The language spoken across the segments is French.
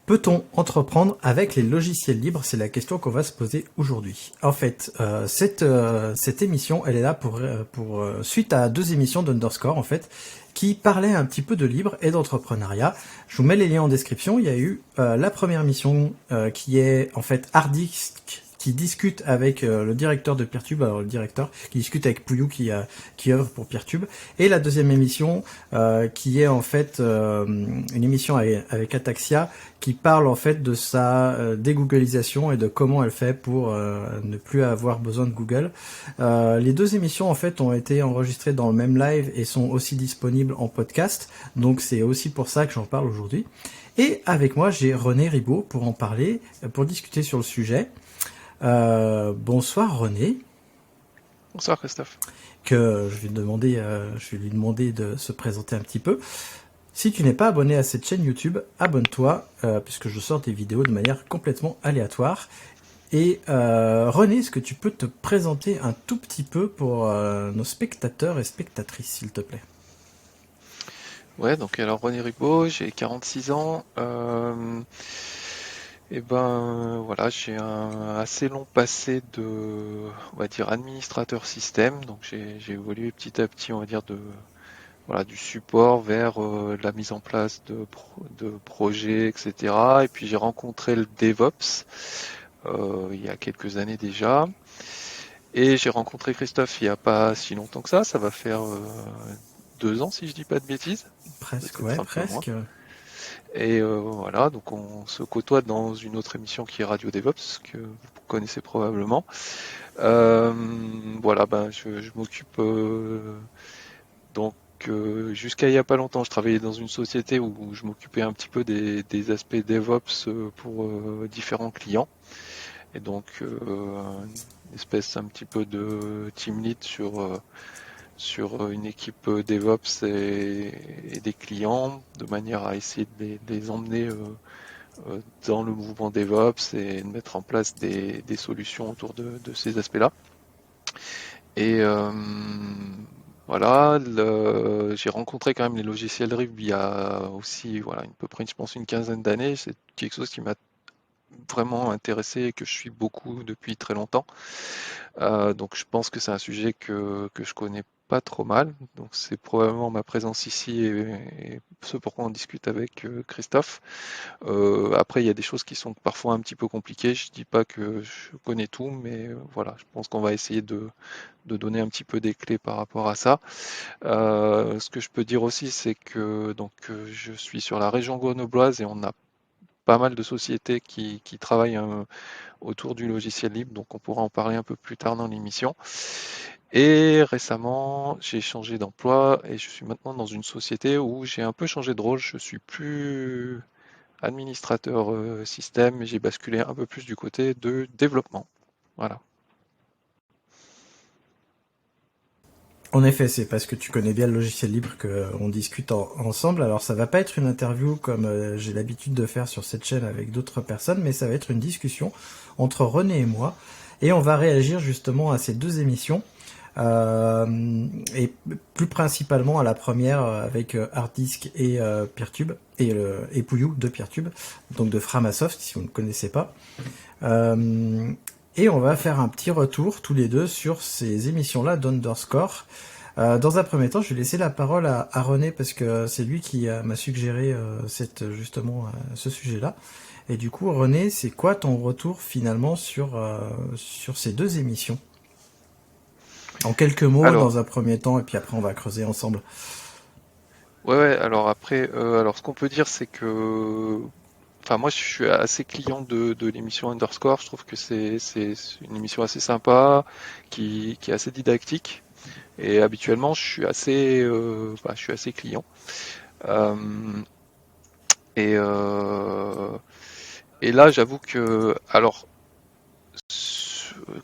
Peut-on entreprendre avec les logiciels libres? C'est la question qu'on va se poser aujourd'hui. En fait, cette émission, elle est là pour suite à deux émissions d'Underscore, en fait, qui parlaient un petit peu de libre et d'entrepreneuriat. Je vous mets les liens en description. Il y a eu la première émission qui est en fait Hardisk qui discute avec le directeur de Peertube, alors le directeur qui discute avec Pouillou qui œuvre pour Peertube, et la deuxième émission qui est en fait une émission avec Ataxia qui parle en fait de sa dégooglisation et de comment elle fait pour ne plus avoir besoin de Google. Les deux émissions en fait ont été enregistrées dans le même live et sont aussi disponibles en podcast, donc c'est aussi pour ça que j'en parle aujourd'hui. Et avec moi j'ai René Ribaud pour en parler, pour discuter sur le sujet. Bonsoir René. Bonsoir Christophe. Que je vais lui demander de se présenter un petit peu. Si tu n'es pas abonné à cette chaîne YouTube, abonne-toi, puisque je sors des vidéos de manière complètement aléatoire. Et René, est-ce que tu peux te présenter un tout petit peu pour nos spectateurs et spectatrices, s'il te plaît? Ouais, donc alors René Ribaud, j'ai 46 ans. Et ben voilà, j'ai un assez long passé de, on va dire, administrateur système. Donc j'ai évolué petit à petit, on va dire, voilà, du support vers la mise en place de projets, etc. Et puis j'ai rencontré le DevOps il y a quelques années déjà. Et j'ai rencontré Christophe il n'y a pas si longtemps que ça va faire 2 ans si je dis pas de bêtises, Presque, ouais, peut-être un peu moins. presque. Et voilà, donc on se côtoie dans une autre émission qui est Radio DevOps, que vous connaissez probablement. Euh, voilà, ben je m'occupe donc jusqu'à il n'y a pas longtemps, je travaillais dans une société où je m'occupais un petit peu des aspects DevOps pour différents clients. Et donc une espèce un petit peu de team lead sur une équipe DevOps et des clients, de manière à essayer de les emmener dans le mouvement DevOps et de mettre en place des solutions autour de ces aspects-là. Et voilà, j'ai rencontré quand même les logiciels RIB il y a aussi, voilà, à peu près, je pense, une quinzaine d'années. C'est quelque chose qui m'a vraiment intéressé et que je suis beaucoup depuis très longtemps. Donc je pense que c'est un sujet que je connais pas trop mal. Donc c'est probablement ma présence ici et ce pourquoi on discute avec Christophe. Après, il y a des choses qui sont parfois un petit peu compliquées. Je dis pas que je connais tout, mais voilà, je pense qu'on va essayer de donner un petit peu des clés par rapport à ça. Ce que je peux dire aussi, c'est que donc je suis sur la région grenobloise et on a pas mal de sociétés qui travaillent autour du logiciel libre, donc on pourra en parler un peu plus tard dans l'émission. Et récemment, j'ai changé d'emploi et je suis maintenant dans une société où j'ai un peu changé de rôle. Je suis plus administrateur système et j'ai basculé un peu plus du côté de développement. Voilà. En effet, c'est parce que tu connais bien le logiciel libre qu'on discute ensemble. Alors ça va pas être une interview comme j'ai l'habitude de faire sur cette chaîne avec d'autres personnes, mais ça va être une discussion entre René et moi. Et on va réagir justement à ces deux émissions. Et plus principalement à la première avec Hardisk et Peertube et Pouillou de Peertube, donc de Framasoft si vous ne connaissez pas. Euh, et on va faire un petit retour tous les deux sur ces émissions-là d'Underscore. Dans un premier temps, je vais laisser la parole à René parce que c'est lui qui m'a suggéré ce sujet-là. Et du coup, René, c'est quoi ton retour finalement sur ces deux émissions? En quelques mots, Alors, dans un premier temps, et puis après on va creuser ensemble. ouais, alors après, alors ce qu'on peut dire, c'est que, enfin, moi, je suis assez client de l'émission Underscore. Je trouve que c'est une émission assez sympa, qui est assez didactique. Et habituellement, je suis assez client. Euh, et, euh, et là, j'avoue que, alors,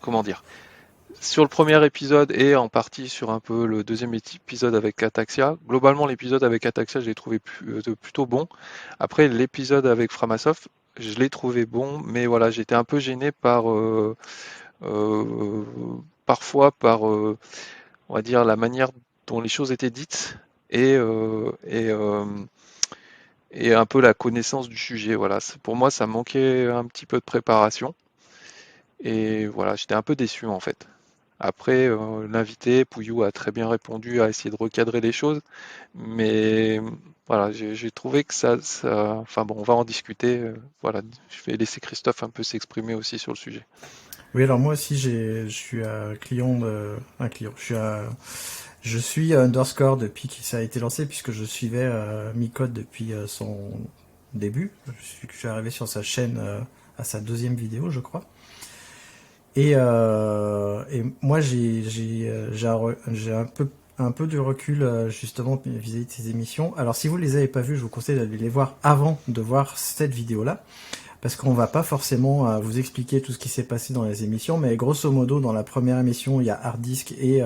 comment dire, sur le premier épisode et en partie sur un peu le deuxième épisode avec Ataxia, globalement, l'épisode avec Ataxia, je l'ai trouvé plutôt bon. Après, l'épisode avec Framasoft, je l'ai trouvé bon, mais voilà, j'étais un peu gêné euh, parfois par, on va dire, la manière dont les choses étaient dites et et un peu la connaissance du sujet. Voilà, pour moi, ça manquait un petit peu de préparation. Et voilà, j'étais un peu déçu en fait. Après, l'invité, Pouillou, a très bien répondu, a essayé de recadrer les choses, mais voilà, j'ai trouvé que enfin bon, on va en discuter. Voilà, je vais laisser Christophe un peu s'exprimer aussi sur le sujet. Oui, alors moi aussi, je suis un client. Je suis Underscore depuis que ça a été lancé, puisque je suivais Micode depuis son début. Je suis arrivé sur sa chaîne à sa deuxième vidéo, je crois. Et moi, j'ai un peu du recul justement vis-à-vis de ces émissions. Alors, si vous les avez pas vues, je vous conseille d'aller les voir avant de voir cette vidéo-là, parce qu'on va pas forcément vous expliquer tout ce qui s'est passé dans les émissions, mais grosso modo, dans la première émission, il y a Harddisk et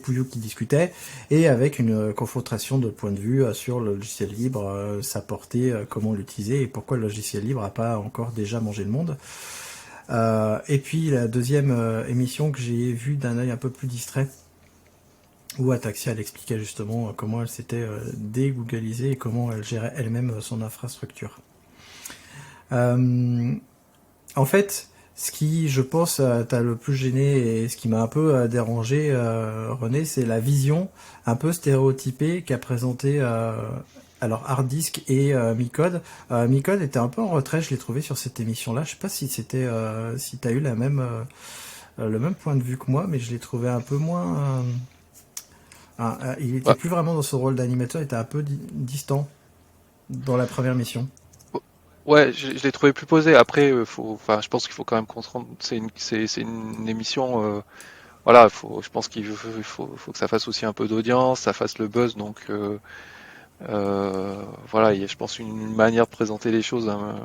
Pouillou qui discutaient, et avec une confrontation de points de vue sur le logiciel libre, sa portée, comment l'utiliser, et pourquoi le logiciel libre a pas encore déjà mangé le monde. Et puis la deuxième émission que j'ai vue d'un œil un peu plus distrait, où Ataxia elle expliquait justement comment elle s'était dégooglisée et comment elle gérait elle-même son infrastructure. En fait, ce qui, je pense, t'a le plus gêné et ce qui m'a un peu dérangé, René, c'est la vision un peu stéréotypée qu'a présenté alors Harddisk et Micode. Micode était un peu en retrait, je l'ai trouvé sur cette émission-là. Je sais pas si c'était, si t'as eu le même point de vue que moi, mais je l'ai trouvé un peu moins. Il était Ouais, plus vraiment dans son rôle d'animateur, il était un peu distant dans la première mission. ouais, je l'ai trouvé plus posé. Après, enfin, je pense qu'il faut quand même comprendre. C'est une émission. Voilà, je pense faut que ça fasse aussi un peu d'audience, ça fasse le buzz. Donc, voilà, il y a, je pense, une manière de présenter les choses, hein,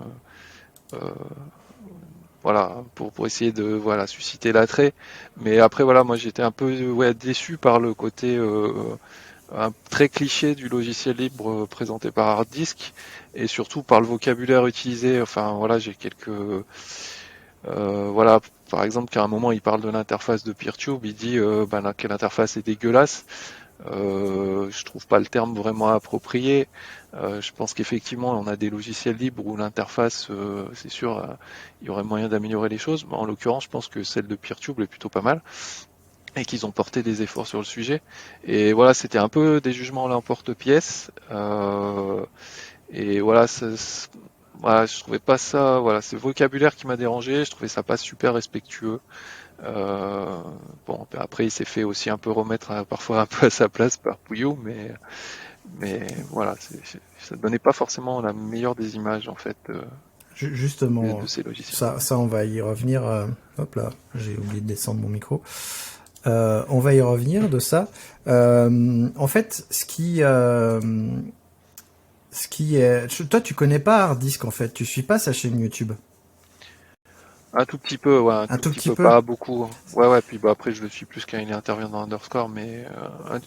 voilà, pour essayer de voilà susciter l'attrait. Mais après, voilà, moi j'étais un peu ouais, déçu par le côté très cliché du logiciel libre présenté par Harddisk et surtout par le vocabulaire utilisé. Enfin, voilà, j'ai quelques voilà, par exemple, qu'à un moment il parle de l'interface de PeerTube, il dit que l'interface est dégueulasse. Je trouve pas le terme vraiment approprié. Je pense qu'effectivement, on a des logiciels libres où l'interface, c'est sûr, il y aurait moyen d'améliorer les choses. Mais en l'occurrence, je pense que celle de PeerTube est plutôt pas mal et qu'ils ont porté des efforts sur le sujet. Et voilà, c'était un peu des jugements à l'emporte-pièce. Et voilà, voilà, je trouvais pas ça. Voilà, c'est le vocabulaire qui m'a dérangé. Je trouvais ça pas super respectueux. Euh, bon, après, il s'est fait aussi un peu remettre parfois un peu à sa place par Pouillou, mais voilà, ça donnait pas forcément la meilleure des images en fait de Justement, ces logiciels. ça, on va y revenir. Hop là, j'ai oublié de descendre mon micro. On va y revenir de ça. En fait, ce qui est, toi, tu connais pas Harddisk en fait. Tu suis pas sa chaîne YouTube. Un tout petit peu, ouais, un Un tout tout petit petit peu, peu. pas beaucoup, hein. Ouais, ouais, puis bah après je le suis plus quand il intervient dans Underscore, mais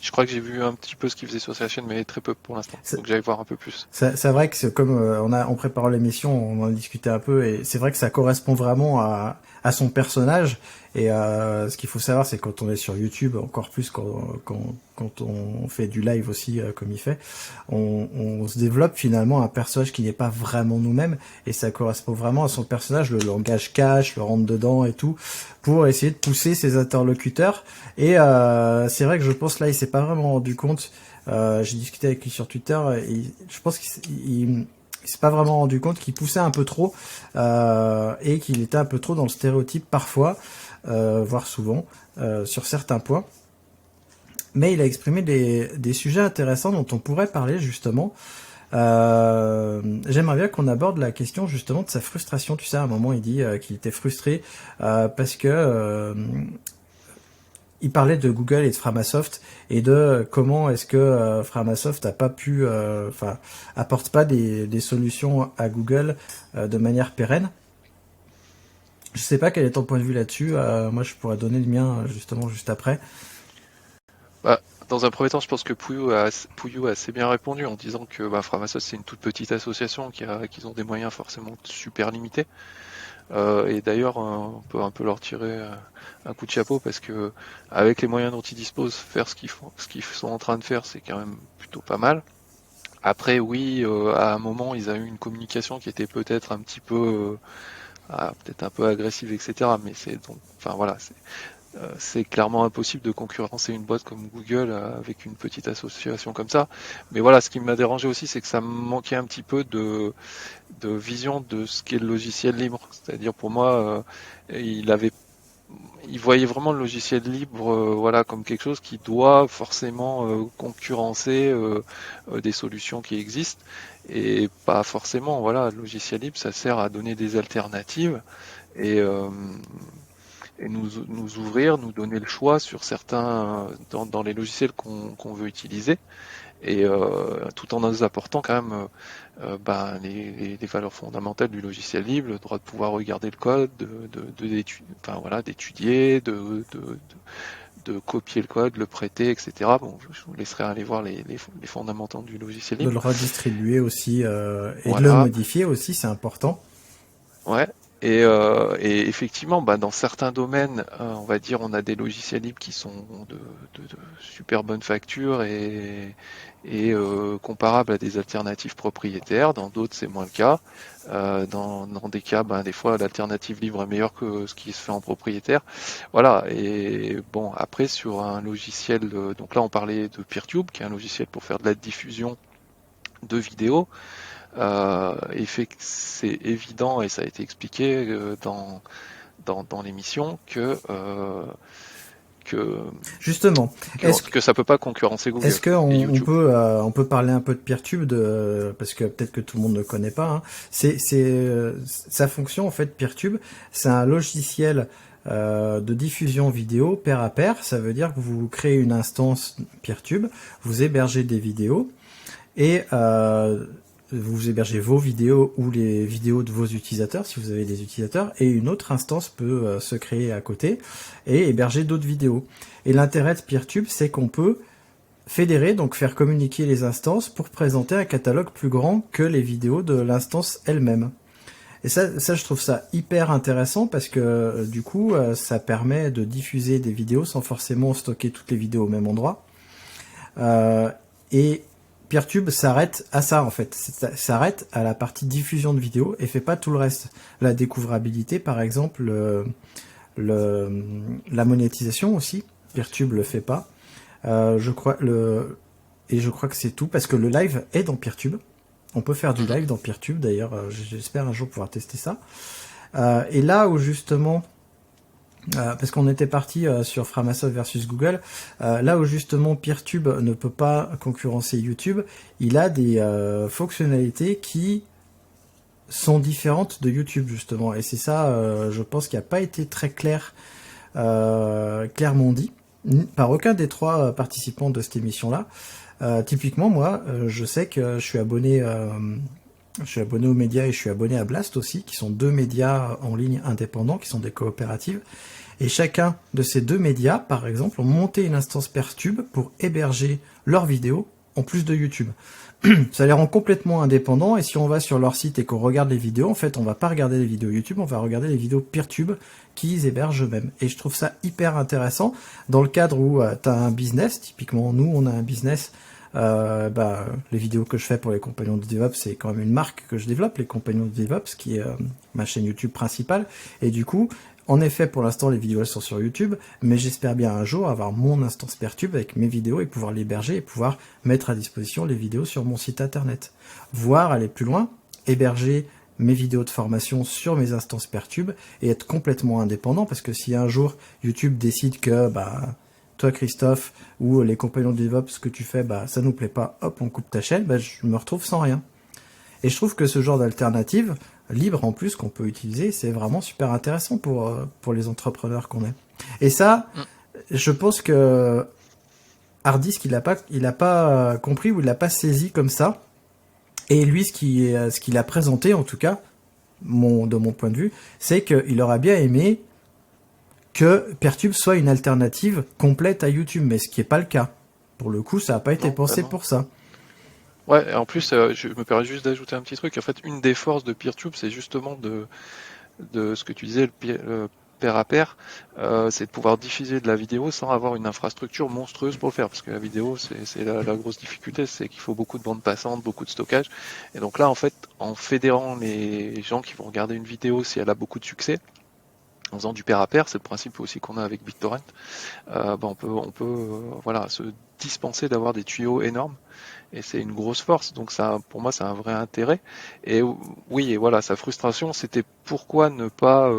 je crois que j'ai vu un petit peu ce qu'il faisait sur sa chaîne, mais très peu pour l'instant. Donc j'allais voir un peu plus. C'est vrai que c'est comme en préparant l'émission, on en discutait un peu et c'est vrai que ça correspond vraiment à son personnage. Et ce qu'il faut savoir, c'est quand on est sur YouTube, encore plus quand on fait du live aussi comme il fait, on se développe finalement un personnage qui n'est pas vraiment nous-mêmes et ça correspond vraiment à son personnage, le langage cache, le rentre dedans et tout, pour essayer de pousser ses interlocuteurs. Et c'est vrai que je pense là, il s'est pas vraiment rendu compte. J'ai discuté avec lui sur Twitter et je pense qu'il s'est pas vraiment rendu compte qu'il poussait un peu trop et qu'il était un peu trop dans le stéréotype parfois, voire souvent, sur certains points. Mais il a exprimé des sujets intéressants dont on pourrait parler justement. J'aimerais bien qu'on aborde la question justement de sa frustration. Tu sais, à un moment, il dit qu'il était frustré parce que il parlait de Google et de Framasoft et de comment est-ce que Framasoft a pas pu, apporte pas des solutions à Google de manière pérenne. Je sais pas quel est ton point de vue là-dessus. Moi, je pourrais donner le mien justement juste après. Bah, dans un premier temps, je pense que Pouillou a assez bien répondu en disant que bah, Framasoft c'est une toute petite association qui ont des moyens forcément super limités. Et d'ailleurs, on peut un peu leur tirer un coup de chapeau parce que avec les moyens dont ils disposent, faire ce qu'ils sont en train de faire, c'est quand même plutôt pas mal. Après, oui, à un moment, ils ont eu une communication qui était peut-être un petit peu, peut-être un peu agressive, etc. Mais c'est donc, enfin voilà, c'est clairement impossible de concurrencer une boîte comme Google avec une petite association comme ça. Mais voilà, ce qui m'a dérangé aussi, c'est que ça me manquait un petit peu de vision de ce qu'est le logiciel libre. C'est-à-dire pour moi, il avait il voyait vraiment le logiciel libre voilà, comme quelque chose qui doit forcément concurrencer des solutions qui existent et pas forcément. Voilà, le logiciel libre, ça sert à donner des alternatives et, euh, et nous ouvrir, nous donner le choix sur certains dans les logiciels qu'on veut utiliser et tout en nous apportant quand même ben, les valeurs fondamentales du logiciel libre, le droit de pouvoir regarder le code, enfin, voilà, d'étudier, de copier le code, le prêter, etc. Bon, je vous laisserai aller voir les fondamentaux du logiciel De le libre. redistribuer aussi et de le Voilà, modifier aussi, c'est important. ouais. Et effectivement, bah, dans certains domaines, on va dire, on a des logiciels libres qui sont de super bonne facture et comparables à des alternatives propriétaires. Dans d'autres, c'est moins le cas. Dans des cas, ben, des fois, l'alternative libre est meilleure que ce qui se fait en propriétaire. Voilà. Et bon, après, sur un logiciel, donc là, on parlait de PeerTube, qui est un logiciel pour faire de la diffusion de vidéos. Et fait que c'est évident, et ça a été expliqué dans l'émission, que, Justement, est-ce que ça peut pas concurrencer est-ce Google que et on YouTube. peut on peut parler un peu de PeerTube parce que peut-être que tout le monde ne connaît pas. Hein. C'est sa fonction en fait PeerTube, c'est un logiciel de diffusion vidéo pair à pair. Ça veut dire que vous créez une instance PeerTube, vous hébergez des vidéos et vous hébergez vos vidéos ou les vidéos de vos utilisateurs si vous avez des utilisateurs, et une autre instance peut se créer à côté et héberger d'autres vidéos. Et l'intérêt de PeerTube, c'est qu'on peut fédérer, donc faire communiquer les instances pour présenter un catalogue plus grand que les vidéos de l'instance elle-même. Et ça, je trouve ça hyper intéressant parce que du coup, ça permet de diffuser des vidéos sans forcément stocker toutes les vidéos au même endroit. Et PeerTube s'arrête à ça en fait, s'arrête à la partie diffusion de vidéos et fait pas tout le reste. La découvrabilité, par exemple, la monétisation aussi, PeerTube le fait pas. Je crois je crois que c'est tout parce que le live est dans PeerTube. On peut faire du live dans PeerTube d'ailleurs. J'espère un jour pouvoir tester ça. Et là où justement, parce qu'on était parti sur Framasoft versus Google, là où justement PeerTube ne peut pas concurrencer YouTube, il a des fonctionnalités qui sont différentes de YouTube justement. Et c'est ça, je pense, qui n'a pas été très clair, clairement dit par aucun des trois participants de cette émission-là. Typiquement, moi, je sais que je suis abonné aux médias et je suis abonné à Blast aussi, qui sont deux médias en ligne indépendants, qui sont des coopératives. Et chacun de ces deux médias, par exemple, ont monté une instance PeerTube pour héberger leurs vidéos en plus de YouTube. Ça les rend complètement indépendants, et si on va sur leur site et qu'on regarde les vidéos, en fait, on va pas regarder les vidéos YouTube, on va regarder les vidéos PeerTube qu'ils hébergent eux-mêmes. Et je trouve ça hyper intéressant dans le cadre où tu as un business, typiquement nous, on a un business, les vidéos que je fais pour les Compagnons de DevOps, c'est quand même une marque que je développe, les Compagnons de DevOps, qui est ma chaîne YouTube principale, et du coup, en effet, pour l'instant, les vidéos elles sont sur YouTube, mais j'espère bien un jour avoir mon instance PeerTube avec mes vidéos et pouvoir l'héberger et pouvoir mettre à disposition les vidéos sur mon site internet. Voire aller plus loin, héberger mes vidéos de formation sur mes instances PeerTube et être complètement indépendant, parce que si un jour YouTube décide que toi Christophe ou les Compagnons de DevOps, ce que tu fais, ça nous plaît pas, hop, on coupe ta chaîne, je me retrouve sans rien. Et je trouve que ce genre d'alternative libre en plus qu'on peut utiliser, c'est vraiment super intéressant pour les entrepreneurs qu'on est. Et ça, je pense que Hardisk, il a pas compris ou il l'a pas saisi comme ça. Et lui, ce qu'il a présenté, en tout cas, de mon point de vue, c'est qu'il aurait bien aimé que PeerTube soit une alternative complète à YouTube, mais ce qui est pas le cas. Pour le coup, ça n'a pas été pensé pour ça. Ouais, et en plus, je me permets juste d'ajouter un petit truc. En fait, une des forces de PeerTube, c'est justement de ce que tu disais, pair à pair, c'est de pouvoir diffuser de la vidéo sans avoir une infrastructure monstrueuse pour le faire, parce que la vidéo, c'est la grosse difficulté, c'est qu'il faut beaucoup de bandes passantes, beaucoup de stockage. Et donc là, en fait, en fédérant les gens qui vont regarder une vidéo si elle a beaucoup de succès, en faisant du pair à pair, c'est le principe aussi qu'on a avec BitTorrent, on peut voilà, se dispenser d'avoir des tuyaux énormes, et c'est une grosse force. Donc ça, pour moi, c'est un vrai intérêt. Et oui, et voilà, sa frustration, c'était pourquoi ne pas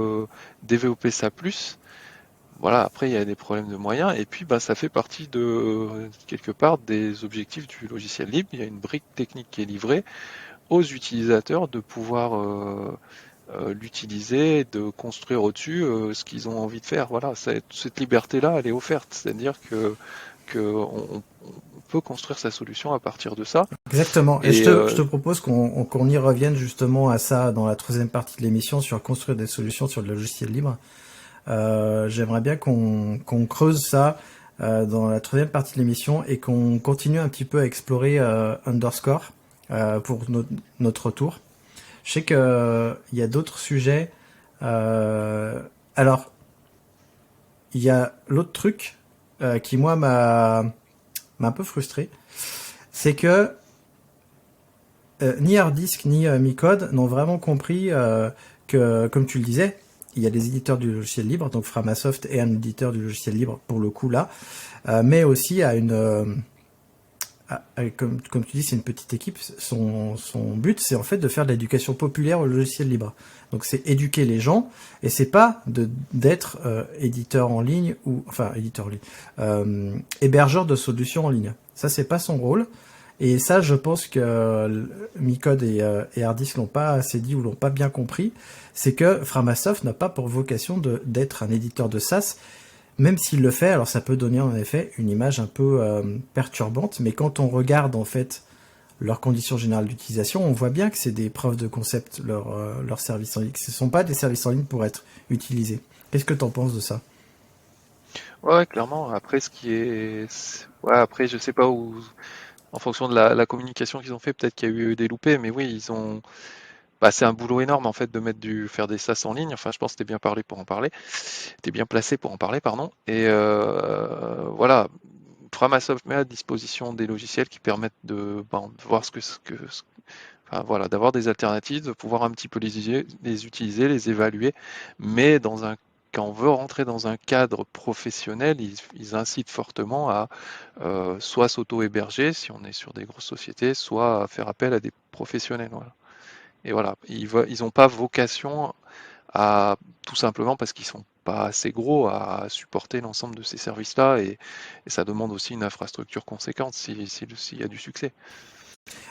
développer ça plus. Voilà, après il y a des problèmes de moyens, et puis bah, ça fait partie de quelque part des objectifs du logiciel libre. Il y a une brique technique qui est livrée aux utilisateurs de pouvoir l'utiliser, de construire au-dessus ce qu'ils ont envie de faire. Voilà, cette liberté-là, elle est offerte, c'est-à-dire que on peut construire sa solution à partir de ça. Exactement. Et Et je te propose qu'on y revienne justement à ça dans la troisième partie de l'émission sur construire des solutions sur le logiciel libre. J'aimerais bien qu'on creuse ça dans la troisième partie de l'émission et qu'on continue un petit peu à explorer Underscore pour notre tour. Je sais que il y a d'autres sujets. Alors, il y a l'autre truc qui moi m'a un peu frustré, c'est que ni Hardisk ni Micode n'ont vraiment compris que, comme tu le disais, il y a des éditeurs du logiciel libre, donc Framasoft est un éditeur du logiciel libre pour le coup là, mais aussi comme tu dis, c'est une petite équipe. Son but, c'est en fait de faire de l'éducation populaire au logiciel libre. Donc c'est éduquer les gens, et c'est pas d'être éditeur en ligne ou enfin éditeur en ligne, hébergeur de solutions en ligne. Ça c'est pas son rôle. Et ça, je pense que Micode et Hardisk l'ont pas assez dit ou l'ont pas bien compris. C'est que Framasoft n'a pas pour vocation d'être un éditeur de SaaS. Même s'il le fait, alors ça peut donner en effet une image un peu perturbante, mais quand on regarde en fait leurs conditions générales d'utilisation, on voit bien que c'est des preuves de concept, leurs services en ligne. Ce ne sont pas des services en ligne pour être utilisés. Qu'est-ce que tu en penses de ça? ouais, clairement. Après, ouais, après, je sais pas où, en fonction de la communication qu'ils ont fait, peut-être qu'il y a eu des loupés, mais oui, bah, c'est un boulot énorme en fait de faire des SaaS en ligne. Enfin, je pense que t'es bien parlé pour en parler. T'es bien placé pour en parler, pardon. Et voilà, Framasoft met à disposition des logiciels qui permettent de voir enfin, voilà, d'avoir des alternatives, de pouvoir un petit peu les utiliser, les évaluer, mais quand on veut rentrer dans un cadre professionnel, ils incitent fortement à soit s'auto-héberger si on est sur des grosses sociétés, soit à faire appel à des professionnels. Voilà. Et voilà, ils n'ont pas vocation à, tout simplement parce qu'ils sont pas assez gros à supporter l'ensemble de ces services-là, et ça demande aussi une infrastructure conséquente s'il y a du succès.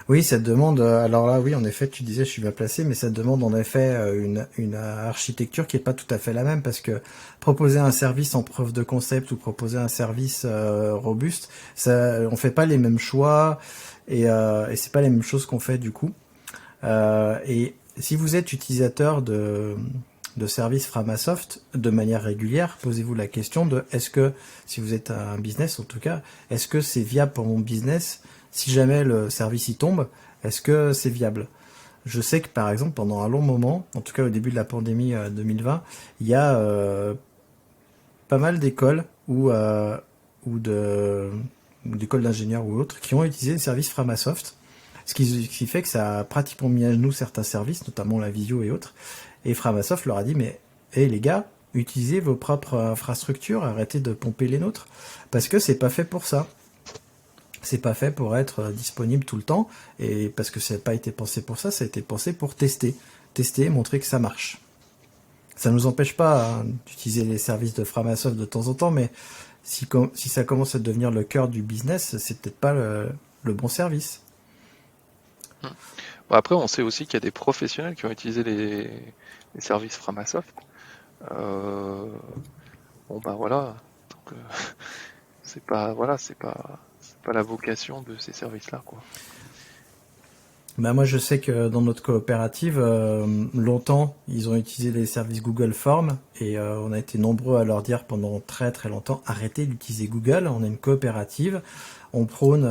Oui, ça demande, alors là, oui, en effet, tu disais, je suis bien placé, mais ça demande en effet une architecture qui est pas tout à fait la même, parce que proposer un service en preuve de concept ou proposer un service robuste, ça, on fait pas les mêmes choix, et c'est pas les mêmes choses qu'on fait du coup. Et si vous êtes utilisateur de services Framasoft de manière régulière, posez-vous la question de est-ce que, si vous êtes un business en tout cas, est-ce que c'est viable pour mon business? Si jamais le service y tombe, est-ce que c'est viable? Je sais que par exemple pendant un long moment, en tout cas au début de la pandémie 2020, il y a pas mal d'écoles ou d'écoles d'ingénieurs ou autres qui ont utilisé les services Framasoft, ce qui fait que ça a pratiquement mis à genoux certains services, notamment la visio et autres. Et Framasoft leur a dit, mais les gars, utilisez vos propres infrastructures, arrêtez de pomper les nôtres, parce que c'est pas fait pour ça. C'est pas fait pour être disponible tout le temps, et parce que ça n'a pas été pensé pour ça, ça a été pensé pour tester. Tester, montrer que ça marche. Ça ne nous empêche pas d'utiliser les services de Framasoft de temps en temps, mais si ça commence à devenir le cœur du business, c'est peut-être pas le bon service. Bon, après, on sait aussi qu'il y a des professionnels qui ont utilisé les services Framasoft. Euh, bon bah voilà, donc, c'est pas la vocation de ces services-là, quoi. Bah moi je sais que dans notre coopérative, longtemps ils ont utilisé les services Google Forms, et on a été nombreux à leur dire pendant très très longtemps arrêtez d'utiliser Google, on est une coopérative, on prône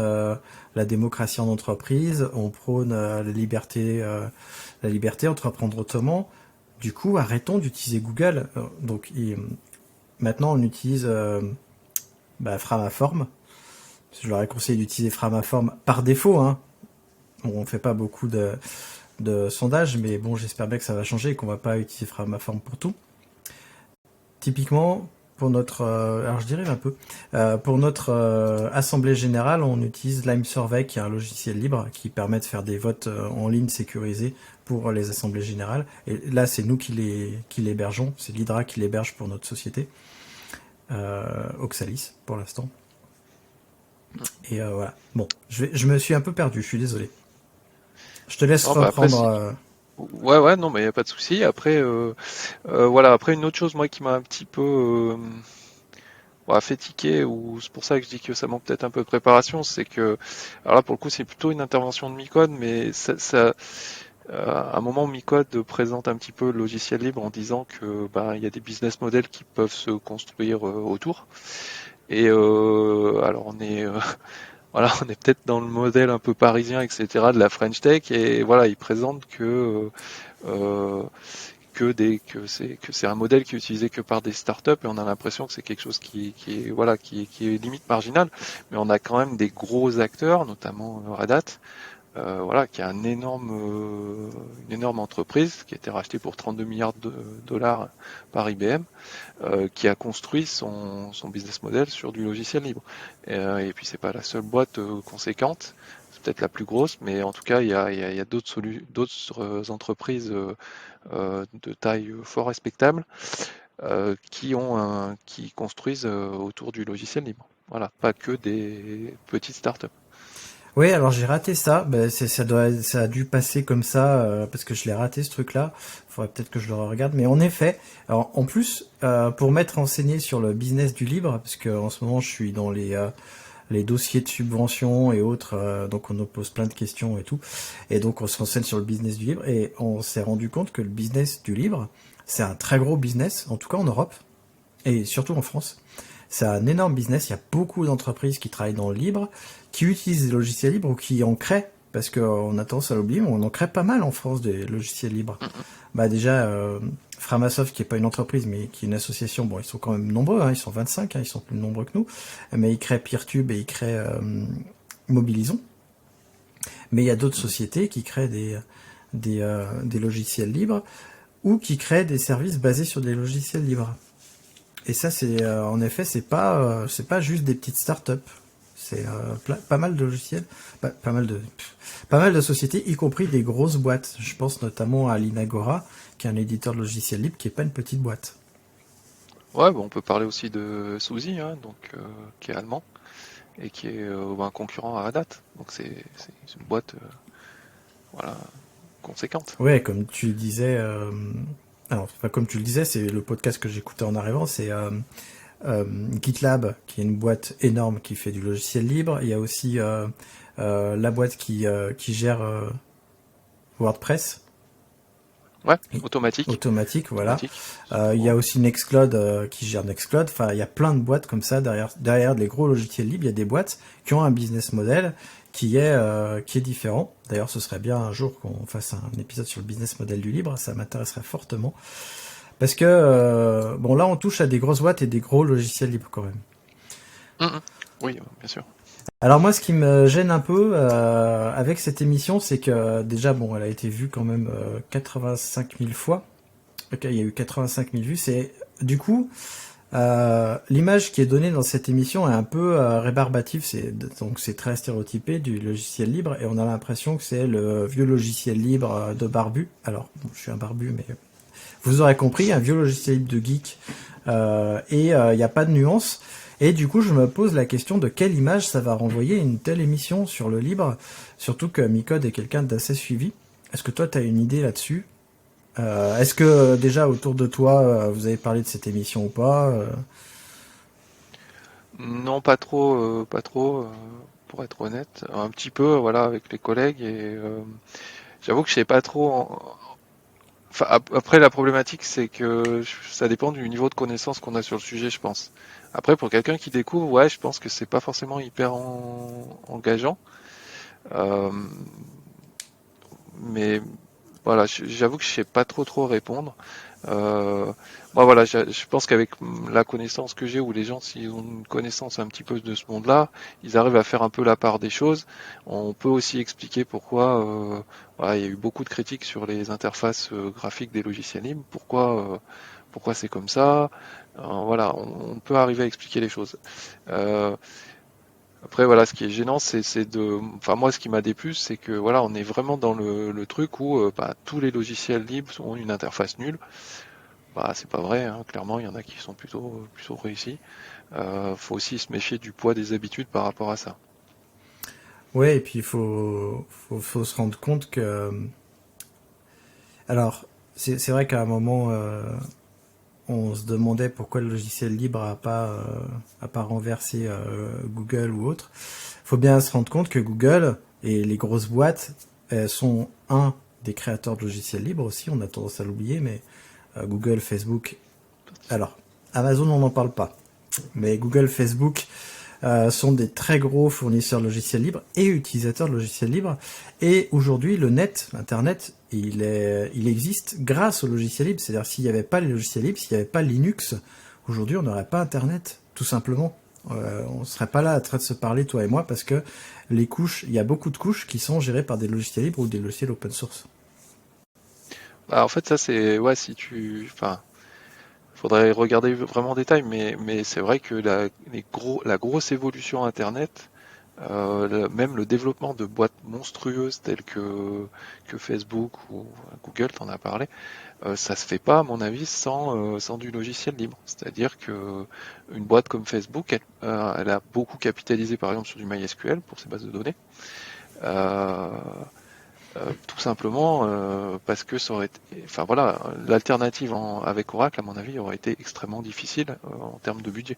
la démocratie en entreprise, on prône la liberté entreprendre autrement. Du coup, arrêtons d'utiliser Google. Donc, maintenant, on utilise Framaform. Je leur ai conseillé d'utiliser Framaform par défaut. Hein. Bon, on fait pas beaucoup de sondages, mais bon, j'espère bien que ça va changer et qu'on va pas utiliser Framaform pour tout. Typiquement, pour notre, alors je dirais un peu, pour notre assemblée générale, on utilise Lime Survey, qui est un logiciel libre qui permet de faire des votes en ligne sécurisés pour les assemblées générales. Et là, c'est nous qui l'hébergeons, c'est l'Hydra qui l'héberge pour notre société, Oxalis pour l'instant. Et voilà. Bon, je me suis un peu perdu, je suis désolé. Je te laisse reprendre. Ouais, non, mais il n'y a pas de souci. Après, voilà, après une autre chose, moi, qui m'a un petit peu fait tiquer, ou c'est pour ça que je dis que ça manque peut-être un peu de préparation, c'est que, alors là, pour le coup, c'est plutôt une intervention de Micode, mais à un moment, Micode présente un petit peu le logiciel libre en disant que il y a des business models qui peuvent se construire autour. Et alors on est voilà, on est peut-être dans le modèle un peu parisien, etc. de la French Tech, et voilà, il présente euh, que c'est un modèle qui est utilisé que par des startups, et on a l'impression que c'est quelque chose qui est limite marginal, mais on a quand même des gros acteurs, notamment Red Hat, qui a une énorme entreprise qui a été rachetée pour 32 milliards de dollars par IBM, qui a construit son business model sur du logiciel libre. Et puis c'est pas la seule boîte conséquente, c'est peut-être la plus grosse, mais en tout cas il y a d'autres entreprises de taille fort respectable qui construisent autour du logiciel libre. Voilà, pas que des petites startups. Oui, alors j'ai raté ça. Ça a dû passer comme ça parce que je l'ai raté ce truc-là. Faudrait peut-être que je le regarde. Mais en effet, alors en plus pour m'être renseigné sur le business du libre, parce que en ce moment je suis dans les dossiers de subvention et autres, donc on nous pose plein de questions et tout, et donc on se renseigne sur le business du libre et on s'est rendu compte que le business du libre, c'est un très gros business, en tout cas en Europe et surtout en France. C'est un énorme business. Il y a beaucoup d'entreprises qui travaillent dans le libre, qui utilisent des logiciels libres ou qui en créent. Parce qu'on a tendance à l'oublier, mais on en crée pas mal en France des logiciels libres. Déjà, Framasoft, qui est pas une entreprise, mais qui est une association, bon, ils sont quand même nombreux, hein, ils sont 25, hein, ils sont plus nombreux que nous, mais ils créent Peertube et ils créent Mobilison. Mais il y a d'autres sociétés qui créent des logiciels libres ou qui créent des services basés sur des logiciels libres. Et ça, c'est en effet, c'est pas juste des petites startups. C'est pas mal de logiciels, pas mal de sociétés, y compris des grosses boîtes. Je pense notamment à l'Inagora, qui est un éditeur de logiciels libres, qui est pas une petite boîte. Ouais, on peut parler aussi de Suzy, hein, qui est allemand et qui est un concurrent à Red Hat. Donc c'est une boîte voilà, conséquente. Ouais, comme tu le disais, alors enfin, comme tu le disais, c'est le podcast que j'écoutais en arrivant, c'est GitLab, qui est une boîte énorme qui fait du logiciel libre. Il y a aussi la boîte qui gère WordPress. Ouais, automatique. Automatique, voilà. Automatique. Il y a aussi Nextcloud qui gère Nextcloud. Enfin, il y a plein de boîtes comme ça derrière les gros logiciels libres. Il y a des boîtes qui ont un business model qui est différent. D'ailleurs, ce serait bien un jour qu'on fasse un épisode sur le business model du libre. Ça m'intéresserait fortement parce que là, on touche à des grosses boîtes et des gros logiciels libres quand même. Oui, bien sûr. Alors moi, ce qui me gêne un peu avec cette émission, c'est que déjà, elle a été vue quand même 85 000 fois. Ok, il y a eu 85 000 vues. C'est du coup l'image qui est donnée dans cette émission est un peu rébarbative. Donc c'est très stéréotypé du logiciel libre et on a l'impression que c'est le vieux logiciel libre de barbu. Alors je suis un barbu, mais vous aurez compris, un vieux logiciel libre de geek et il n'y a pas de nuance. Et du coup, je me pose la question de quelle image ça va renvoyer une telle émission sur le libre, surtout que Micode est quelqu'un d'assez suivi. Est-ce que toi, tu as une idée là-dessus? Est-ce que déjà autour de toi, vous avez parlé de cette émission ou pas? Non, pas trop, pour être honnête. Un petit peu, voilà, avec les collègues, et j'avoue que je sais pas trop. Enfin, après, la problématique, c'est que ça dépend du niveau de connaissance qu'on a sur le sujet, je pense. Après, pour quelqu'un qui découvre, ouais, je pense que c'est pas forcément hyper engageant. Euh, mais voilà, j'avoue que je sais pas trop répondre. Euh, Moi voilà, je pense qu'avec la connaissance que j'ai, ou les gens s'ils ont une connaissance un petit peu de ce monde-là, ils arrivent à faire un peu la part des choses. On peut aussi expliquer pourquoi voilà, il y a eu beaucoup de critiques sur les interfaces graphiques des logiciels libres, pourquoi c'est comme ça. Voilà, on peut arriver à expliquer les choses. Euh, Après, voilà, ce qui est gênant, enfin, moi, ce qui m'a déplu, c'est que, voilà, on est vraiment dans le truc où, bah, tous les logiciels libres ont une interface nulle. Bah, c'est pas vrai, hein. Clairement, il y en a qui sont plutôt réussis. Faut aussi se méfier du poids des habitudes par rapport à ça. Ouais, et puis faut se rendre compte que, alors, c'est vrai qu'à un moment, on se demandait pourquoi le logiciel libre a pas renversé Google ou autre. Faut bien se rendre compte que Google et les grosses boîtes sont un des créateurs de logiciels libres aussi. On a tendance à l'oublier, mais Google, Facebook. Alors, Amazon, on n'en parle pas. Mais Google, Facebook sont des très gros fournisseurs de logiciels libres et utilisateurs de logiciels libres. Et aujourd'hui, le net, Internet, il existe grâce aux logiciels libres. C'est-à-dire, s'il n'y avait pas les logiciels libres, s'il n'y avait pas Linux, aujourd'hui, on n'aurait pas Internet, tout simplement. On ne serait pas là à train de se parler, toi et moi, parce que les couches, il y a beaucoup de couches qui sont gérées par des logiciels libres ou des logiciels open source. Bah, en fait, ça, c'est, ouais, enfin, faudrait regarder vraiment en détail, mais c'est vrai que la grosse évolution Internet, même le développement de boîtes monstrueuses telles que Facebook ou Google, t'en as parlé, ça se fait pas, à mon avis, sans du logiciel libre. C'est-à-dire que une boîte comme Facebook, elle a beaucoup capitalisé, par exemple, sur du MySQL pour ses bases de données. Euh, Tout simplement parce que ça aurait été, enfin voilà, l'alternative avec Oracle, à mon avis, aurait été extrêmement difficile en termes de budget.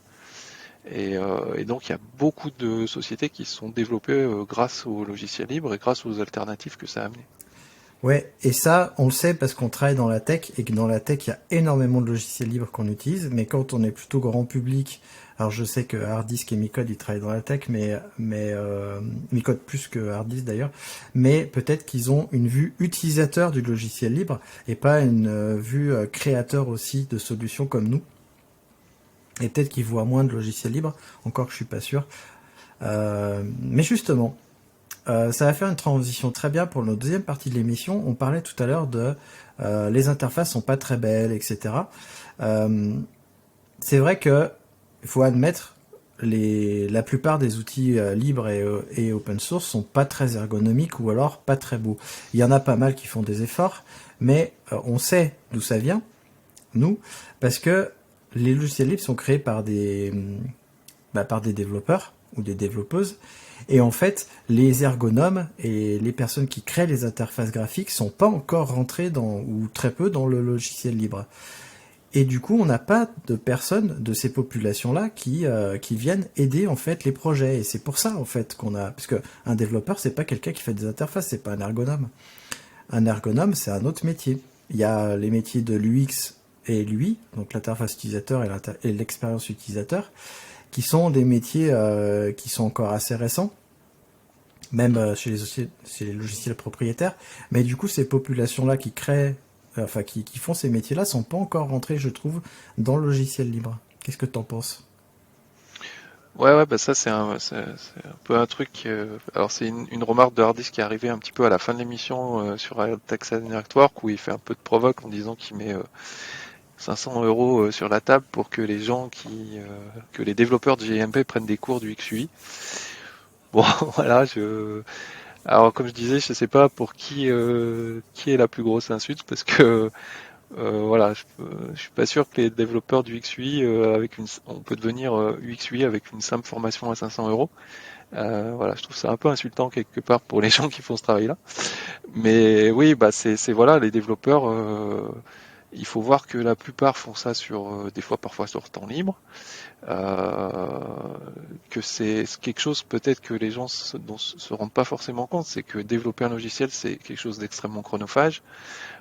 Et donc il y a beaucoup de sociétés qui se sont développées grâce aux logiciels libres et grâce aux alternatives que ça a amené. Ouais, et ça, on le sait parce qu'on travaille dans la tech et que dans la tech, il y a énormément de logiciels libres qu'on utilise, mais quand on est plutôt grand public, alors je sais que Hardisk et Micode, ils travaillent dans la tech, mais Micode plus que Hardisk d'ailleurs, mais peut-être qu'ils ont une vue utilisateur du logiciel libre et pas une vue créateur aussi de solutions comme nous. Et peut-être qu'ils voient moins de logiciels libres, encore que je suis pas sûr. Mais justement, ça va faire une transition très bien pour notre deuxième partie de l'émission. On parlait tout à l'heure de les interfaces sont pas très belles, etc. Euh, c'est vrai que il faut admettre la plupart des outils libres et open source sont pas très ergonomiques ou alors pas très beaux. Il y en a pas mal qui font des efforts, mais on sait d'où ça vient, nous, parce que les logiciels libres sont créés par des développeurs ou des développeuses. Et en fait, les ergonomes et les personnes qui créent les interfaces graphiques sont pas encore rentrés ou très peu dans le logiciel libre. Et du coup, on n'a pas de personnes de ces populations-là qui viennent aider en fait les projets. Et c'est pour ça en fait parce que un développeur, c'est pas quelqu'un qui fait des interfaces, c'est pas un ergonome. Un ergonome, c'est un autre métier. Il y a les métiers de l'UX et l'UI, donc l'interface utilisateur et l'expérience utilisateur, qui sont des métiers qui sont encore assez récents, même chez les logiciels propriétaires. Mais du coup, ces populations-là qui créent, enfin qui font ces métiers-là, sont pas encore rentrées, je trouve, dans le logiciel libre. Qu'est-ce que t'en penses? Ouais, bah ça c'est un peu un truc. Alors c'est une remarque de Hardis qui est arrivée un petit peu à la fin de l'émission sur Taxa Network où il fait un peu de provoque en disant qu'il met 500 euros sur la table pour que les gens que les développeurs de GMP prennent des cours du XUI. Bon, voilà, alors comme je disais, je sais pas pour qui est la plus grosse insulte parce que voilà, je suis pas sûr que les développeurs du XUI on peut devenir UXUI avec une simple formation à 500 euros. Voilà, je trouve ça un peu insultant quelque part pour les gens qui font ce travail-là. Mais oui, bah c'est voilà, les développeurs. Il faut voir que la plupart font ça des fois parfois sur temps libre, euh, que c'est quelque chose peut-être que les gens dont se rendent pas forcément compte, c'est que développer un logiciel c'est quelque chose d'extrêmement chronophage,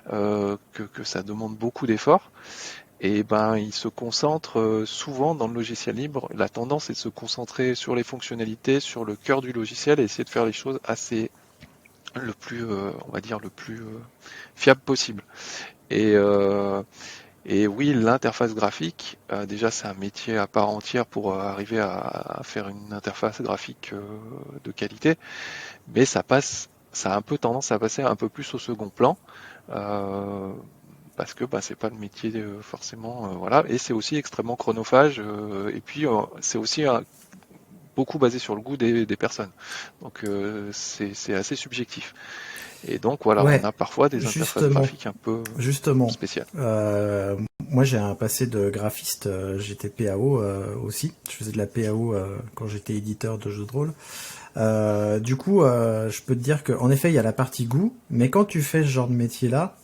que ça demande beaucoup d'efforts, et ben ils se concentrent souvent dans le logiciel libre. La tendance est de se concentrer sur les fonctionnalités, sur le cœur du logiciel et essayer de faire les choses assez le plus, on va dire, le plus fiable possible. Et, euh, et oui, l'interface graphique, déjà c'est un métier à part entière pour arriver à faire une interface graphique de qualité, mais ça a un peu tendance à passer un peu plus au second plan, euh, parce que bah, c'est pas le métier forcément, voilà, et c'est aussi extrêmement chronophage, et puis c'est aussi beaucoup basé sur le goût des personnes, donc c'est assez subjectif. Et donc voilà, on Ouais, a parfois des interfaces justement, graphiques un peu justement. spéciales. Moi, j'ai un passé de graphiste. J'étais PAO aussi. Je faisais de la PAO quand j'étais éditeur de jeux de rôle. Du coup, je peux te dire que, en effet, il y a la partie goût, mais quand tu fais ce genre de métier-là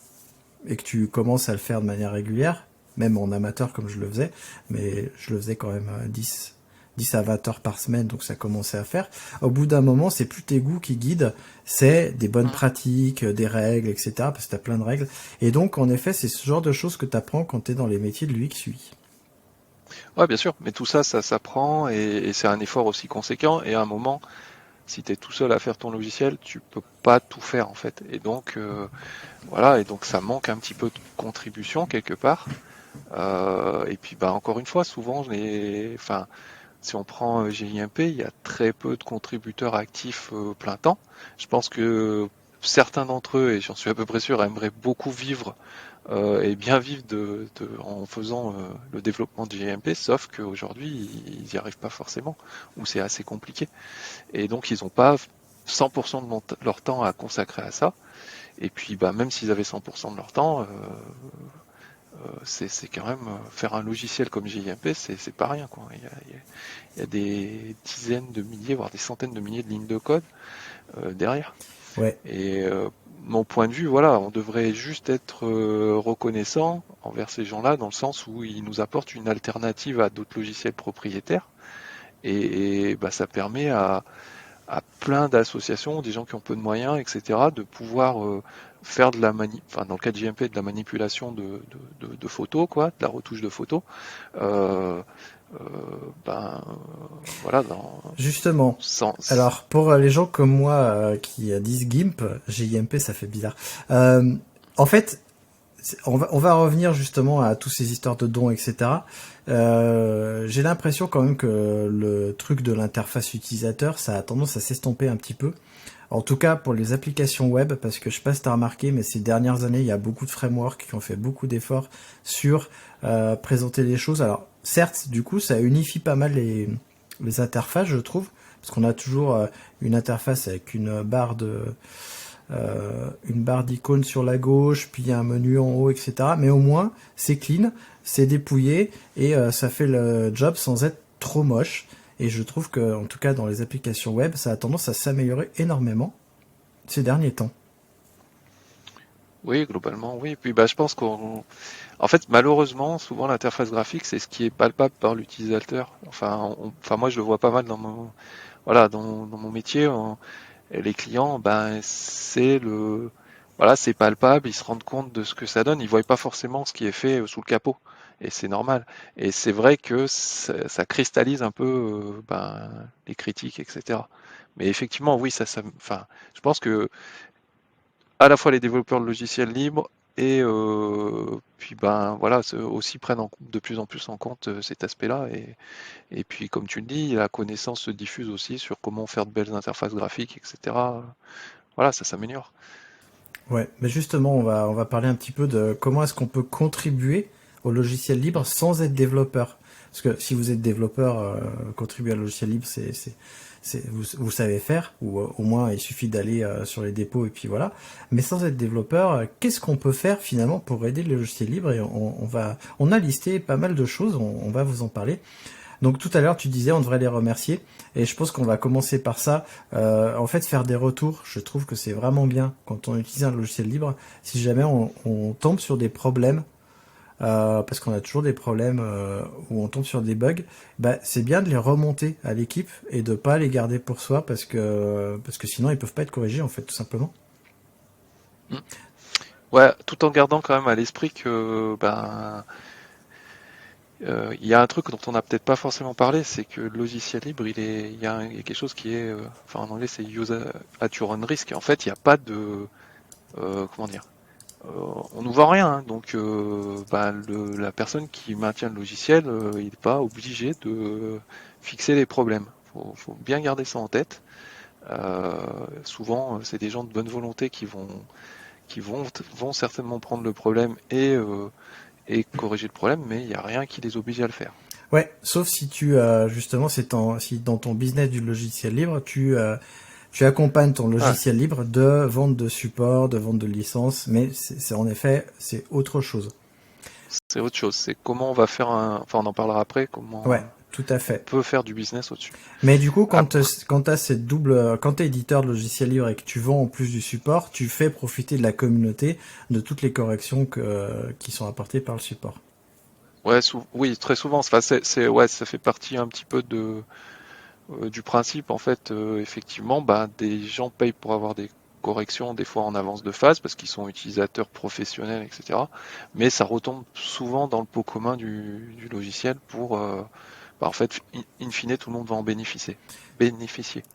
et que tu commences à le faire de manière régulière, même en amateur comme je le faisais, mais je le faisais quand même 10 à 20 heures par semaine, donc ça commençait à faire. Au bout d'un moment, c'est plus tes goûts qui guident, c'est des bonnes pratiques, des règles, etc. Parce que t'as plein de règles. Et donc, en effet, c'est ce genre de choses que t'apprends quand t'es dans les métiers de l'UX/UI. Ouais, bien sûr, mais tout ça, ça s'apprend et c'est un effort aussi conséquent. Et à un moment, si tu es tout seul à faire ton logiciel, tu peux pas tout faire en fait. Et donc, voilà, et donc ça manque un petit peu de contribution quelque part. Et puis, bah, encore une fois, souvent, enfin, si on prend GIMP, il y a très peu de contributeurs actifs plein temps. Je pense que certains d'entre eux, et j'en suis à peu près sûr, aimeraient beaucoup vivre et bien vivre en faisant le développement de GMP, sauf qu'aujourd'hui, ils n'y arrivent pas forcément, ou c'est assez compliqué. Et donc, ils n'ont pas 100% de leur temps à consacrer à ça. Et puis, bah, même s'ils avaient 100% de leur temps, c'est quand même faire un logiciel comme JMP, c'est pas rien, quoi. Il y a des dizaines de milliers, voire des centaines de milliers de lignes de code derrière. Ouais, Et mon point de vue, voilà, on devrait juste être reconnaissant envers ces gens-là dans le sens où ils nous apportent une alternative à d'autres logiciels propriétaires. Et bah, ça permet à plein d'associations, des gens qui ont peu de moyens, etc., de pouvoir faire de enfin, dans le cas de JMP, de la manipulation de photos, quoi, de la retouche de photos. Euh, euh, ben voilà, justement. sans. Alors, pour les gens comme moi qui disent GIMP, GIMP, ça fait bizarre. En fait, on va revenir justement à tous ces histoires de dons, etc. J'ai l'impression quand même que le truc de l'interface utilisateur, ça a tendance à s'estomper un petit peu. En tout cas pour les applications web, parce que je sais pas si t'as remarqué, mais ces dernières années, il y a beaucoup de frameworks qui ont fait beaucoup d'efforts sur présenter les choses. Alors certes, du coup, ça unifie pas mal les interfaces, je trouve, parce qu'on a toujours une interface avec une barre d'icônes sur la gauche, puis un menu en haut, etc. Mais au moins, c'est clean, c'est dépouillé et ça fait le job sans être trop moche. Et je trouve que, en tout cas, dans les applications web, ça a tendance à s'améliorer énormément ces derniers temps. Oui, globalement, oui. Puis bah, je pense en fait, malheureusement, souvent l'interface graphique, c'est ce qui est palpable par l'utilisateur. Enfin, moi, je le vois pas mal voilà, dans mon métier. Et les clients, ben, voilà, c'est palpable. Ils se rendent compte de ce que ça donne. Ils voient pas forcément ce qui est fait sous le capot. Et c'est normal. Et c'est vrai que ça cristallise un peu, ben, les critiques, etc. Mais effectivement, oui, enfin, je pense que à la fois les développeurs de logiciels libres et puis ben voilà, aussi prennent de plus en plus en compte cet aspect-là. Et puis comme tu le dis, la connaissance se diffuse aussi sur comment faire de belles interfaces graphiques, etc. Voilà, ça s'améliore. Ouais, mais justement, on va parler un petit peu de comment est-ce qu'on peut contribuer au logiciel libre Mm. sans être développeur. Parce que si vous êtes développeur, contribuer à logiciel libre, vous savez faire, ou au moins il suffit d'aller sur les dépôts et puis voilà. Mais sans être développeur, qu'est-ce qu'on peut faire finalement pour aider le logiciel libre? Et on a listé pas mal de choses, on va vous en parler. Donc tout à l'heure, tu disais on devrait les remercier, et je pense qu'on va commencer par ça. En fait, faire des retours, je trouve que c'est vraiment bien quand on utilise un logiciel libre. Si jamais on tombe sur des problèmes, parce qu'on a toujours des problèmes où on tombe sur des bugs, bah, c'est bien de les remonter à l'équipe et de pas les garder pour soi parce que sinon ils peuvent pas être corrigés en fait tout simplement. Mm. Ouais, tout en gardant quand même à l'esprit que ben Il y a un truc dont on n'a peut-être pas forcément parlé, c'est que le logiciel libre, il y a quelque chose qui est, enfin en anglais c'est use at your own risk. En fait, il n'y a pas de, comment dire, on nous vend rien, hein. Donc la personne qui maintient le logiciel, il n'est pas obligé de fixer les problèmes. Faut bien garder ça en tête. Souvent, c'est des gens de bonne volonté qui vont certainement prendre le problème et corriger le problème, mais il n'y a rien qui les oblige à le faire. Ouais, sauf si tu justement si dans ton business du logiciel libre, tu accompagnes ton Ouais, logiciel libre de vente de support, de vente de licence, mais c'est en effet c'est autre chose. c'est autre chose. C'est comment on va faire enfin on en parlera après, comment Ouais, tout à on fait. peut faire du business au-dessus. Mais du coup, Après, quand t'as cette double, quand t'es éditeur de logiciel libre et que tu vends en plus du support, tu fais profiter de la communauté de toutes les corrections qui sont apportées par le support. ouais, oui, très souvent. Enfin, ouais, ça fait partie un petit peu du principe. En fait, effectivement, bah, des gens payent pour avoir des corrections, des fois en avance de phase, parce qu'ils sont utilisateurs professionnels, etc. Mais ça retombe souvent dans le pot commun du logiciel pour, bah, en fait, in fine, tout le monde va en bénéficier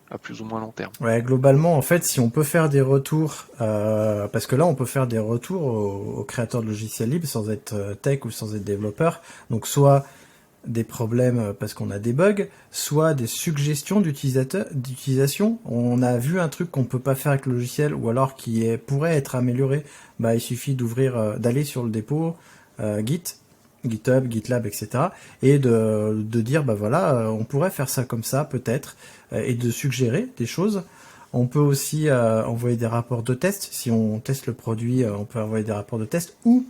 à plus ou moins long terme. Ouais, globalement, en fait, si on peut faire des retours, parce que là, on peut faire des retours aux créateurs de logiciels libres sans être tech ou sans être développeur. Donc, soit des problèmes parce qu'on a des bugs, soit des suggestions d'utilisation. On a vu un truc qu'on peut pas faire avec le logiciel ou alors pourrait être amélioré. Bah, il suffit d'aller sur le dépôt Git, GitHub, GitLab, etc. et de dire bah voilà, on pourrait faire ça comme ça peut-être et de suggérer des choses. On peut aussi envoyer des rapports de test. Si on teste le produit, on peut envoyer des rapports de test ou